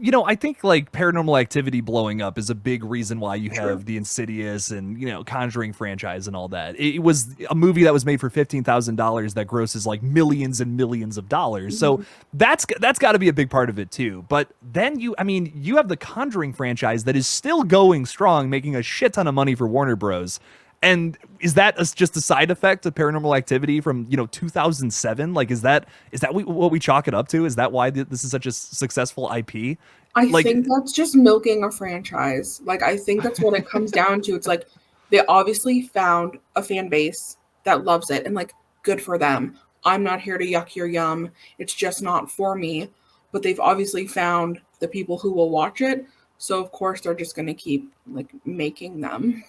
I think like Paranormal Activity blowing up is a big reason why you have the Insidious and, Conjuring franchise and all that. It was a movie that was made for $15,000 that grosses like millions and millions of dollars. So that's got to be a big part of it too. But then you have the Conjuring franchise that is still going strong, making a shit ton of money for Warner Bros. And is that just a side effect of Paranormal Activity from 2007? Like, is that what we chalk it up to? Is that why this is such a successful IP? I Like, think that's just milking a franchise. Like, I think that's what it comes down to. It's like they obviously found a fan base that loves it, and like, good for them. I'm not here to yuck your yum. It's just not for me. But they've obviously found the people who will watch it. So of course they're just gonna keep like making them.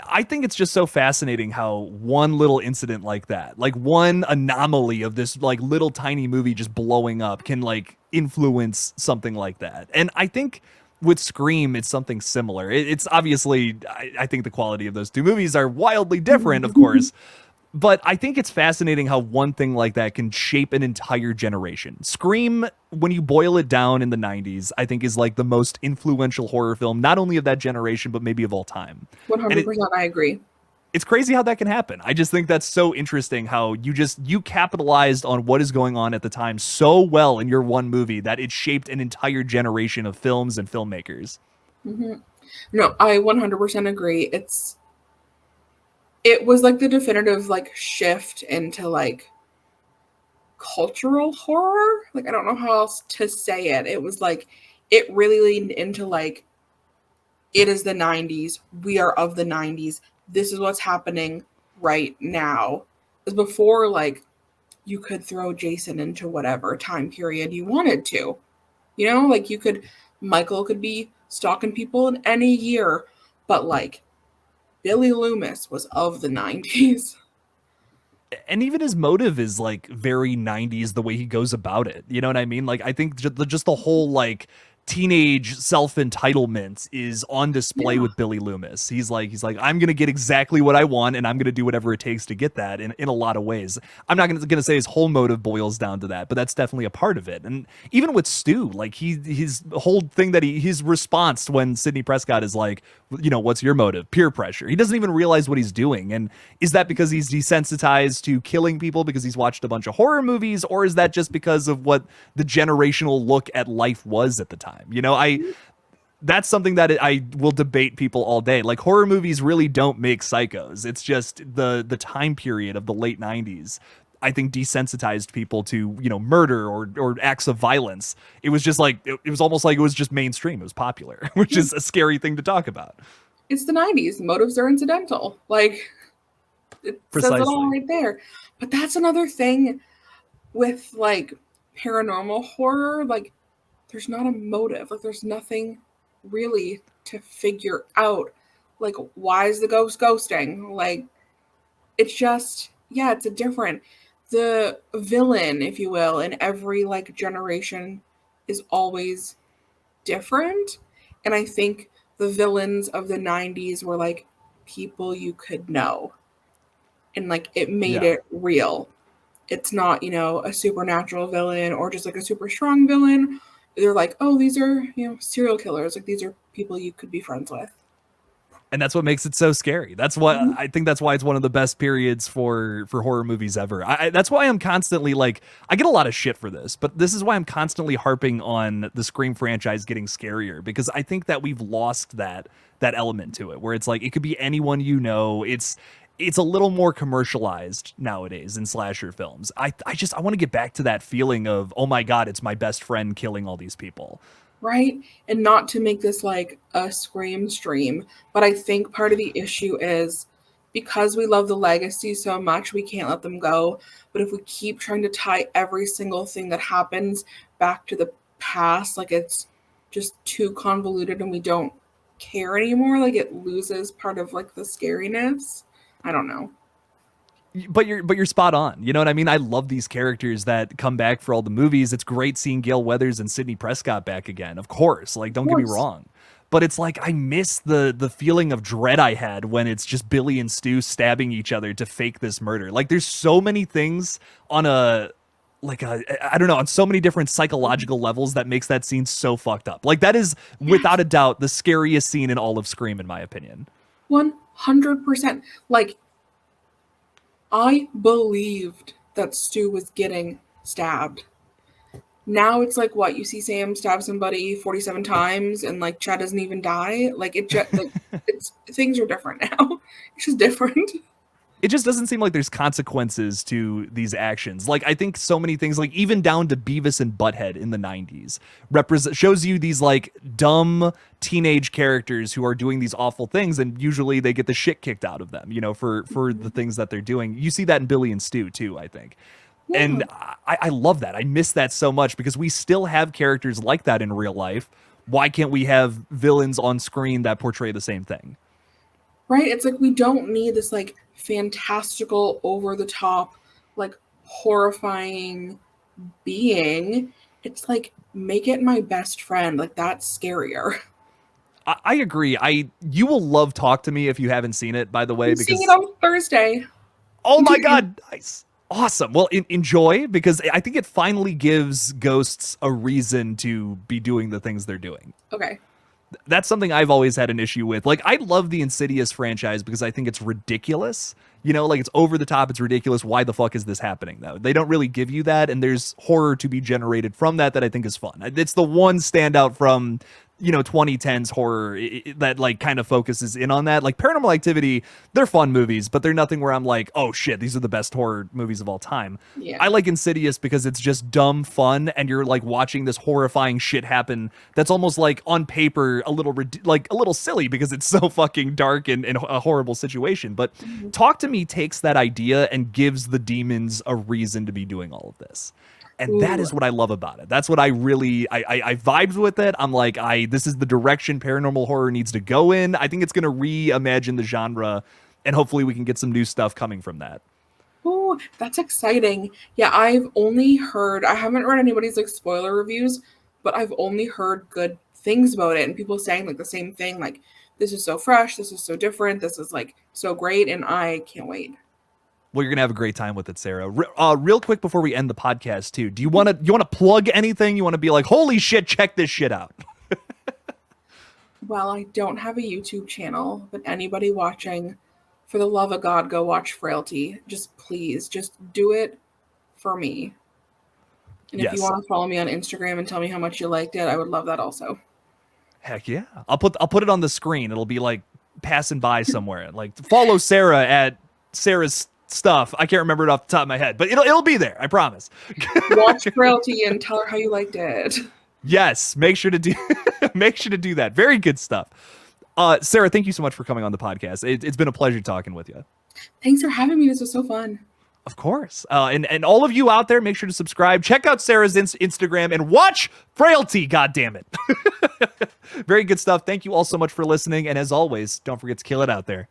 I think it's just so fascinating how one little incident like that, like one anomaly of this like little tiny movie just blowing up can like influence something like that. And I think with Scream, it's something similar. It's obviously, I think the quality of those two movies are wildly different, of course. But I think it's fascinating how one thing like that can shape an entire generation. Scream, when you boil it down in the 90s, I think is like the most influential horror film, not only of that generation, but maybe of all time. And 100% I agree. it's crazy how that can happen. I just think that's so interesting how you capitalized on what is going on at the time so well in your one movie that it shaped an entire generation of films and filmmakers. No, I 100% agree. It was like the definitive like shift into like cultural horror. Like, I don't know how else to say it. It was like it really leaned into like it is the 90s. We are of the 90s. This is what's happening right now. Because before, like, you could throw Jason into whatever time period you wanted to. You know, like Michael could be stalking people in any year, but like Billy Loomis was of the 90s. And even his motive is like very 90s the way he goes about it. You know what I mean? Like I think just the whole like teenage self-entitlement is on display Yeah. with Billy Loomis. He's like I'm going to get exactly what I want and I'm going to do whatever it takes to get that in a lot of ways. I'm not going to say his whole motive boils down to that, but that's definitely a part of it. And even with Stu, like his whole thing that his response when Sidney Prescott is like, what's your motive? Peer pressure. He doesn't even realize what he's doing. And is that because he's desensitized to killing people because he's watched a bunch of horror movies, or is that just because of what the generational look at life was at the time? That's something that I will debate people all day. Like horror movies really don't make psychos. It's just the time period of the late 90s. I think desensitized people to, murder or acts of violence. It was just like it was almost like it was just mainstream. It was popular, which is a scary thing to talk about. It's the 90s. Motives are incidental. Like, it says it all Precisely. right there. But that's another thing with like paranormal horror. Like, there's not a motive. Like, there's nothing really to figure out. Like, why is the ghost ghosting? Like, it's just, yeah, it's a different. The villain, if you will, in every like generation is always different. And I think the villains of the 90s were like people you could know. And like it made Yeah. it real. It's not, a supernatural villain or just like a super strong villain. They're like, oh, these are, serial killers. Like these are people you could be friends with. And that's what makes it so scary. That's why Mhm. I think that's why it's one of the best periods for horror movies ever. That's why I'm constantly like I get a lot of shit for this, but this is why I'm constantly harping on the Scream franchise getting scarier because I think that we've lost that element to it where it's like it could be anyone it's a little more commercialized nowadays in slasher films. I want to get back to that feeling of oh my god, it's my best friend killing all these people. Right? And not to make this like a Scream stream, but I think part of the issue is because we love the legacy so much, we can't let them go. But if we keep trying to tie every single thing that happens back to the past, like it's just too convoluted and we don't care anymore, like it loses part of like the scariness. I don't know. But you're spot on. You know what I mean? I love these characters that come back for all the movies. It's great seeing Gail Weathers and Sidney Prescott back again. Of course, like Of don't get me course. wrong. But it's like I miss the feeling of dread I had when it's just Billy and Stu stabbing each other to fake this murder. Like there's so many things on a like a I don't know, on so many different psychological levels that makes that scene so fucked up. Like that is Yes. without a doubt the scariest scene in all of Scream in my opinion. 100%. Like I believed that Stu was getting stabbed. now it's like, what, you see Sam stab somebody 47 times and like Chad doesn't even die. Like it just like it's things are different now. It's just different. It just doesn't seem like there's consequences to these actions. Like, I think so many things, like even down to Beavis and Butthead in the 90s, shows you these like dumb teenage characters who are doing these awful things, and usually they get the shit kicked out of them, you know, for the things that they're doing. You see that in Billy and Stu too, I think. Yeah. And I love that. I miss that so much because we still have characters like that in real life. Why can't we have villains on screen that portray the same thing? Right? It's like we don't need this like fantastical, over the top, like horrifying being. It's like, make it my best friend. Like that's scarier. I agree. You will love Talk to Me if you haven't seen it, by the way. I'm seeing it on Thursday. Oh my God. Nice. Awesome. Well, enjoy, because I think it finally gives ghosts a reason to be doing the things they're doing. Okay. That's something I've always had an issue with. Like, I love the Insidious franchise because I think it's ridiculous. You know, like, it's over the top, it's ridiculous. Why the fuck is this happening, though? They don't really give you that, and there's horror to be generated from that I think is fun. It's the one standout from, you know, 2010s horror that like kind of focuses in on that. Like Paranormal Activity, they're fun movies, but they're nothing where I'm like, oh shit, these are the best horror movies of all time. Yeah. I like Insidious because it's just dumb fun, and you're like watching this horrifying shit happen that's almost like on paper a little silly because it's so fucking dark and a horrible situation. But Talk to Me takes that idea and gives the demons a reason to be doing all of this. And that is what I love about it. That's what I really, I vibed with it. I'm like, this is the direction paranormal horror needs to go in. I think it's going to reimagine the genre, and hopefully we can get some new stuff coming from that. Oh, that's exciting. Yeah, I haven't read anybody's like spoiler reviews, but I've only heard good things about it, and people saying like the same thing, like, this is so fresh, this is so different, this is like so great, and I can't wait. Well, you're gonna have a great time with it, Sarah. Real quick before we end the podcast, too, do you want to plug anything? You want to be like, holy shit, check this shit out? Well, I don't have a YouTube channel, but anybody watching, for the love of God, go watch Frailty. Just please, just do it for me. And if you want to follow me on Instagram and tell me how much you liked it, I would love that also. Heck yeah, I'll put it on the screen. It'll be like passing by somewhere. Like, follow Sarah at Sarah's stuff. I can't remember it off the top of my head, but it'll be there. I promise. Watch Frailty and tell her how you liked it. Yes, make sure to do that. Very good stuff. Sarah, thank you so much for coming on the podcast. It's been a pleasure talking with you. Thanks for having me. This was so fun. Of course. And all of you out there, make sure to subscribe. Check out Sarah's Instagram and watch Frailty. God damn it. Very good stuff. Thank you all so much for listening. And as always, don't forget to kill it out there.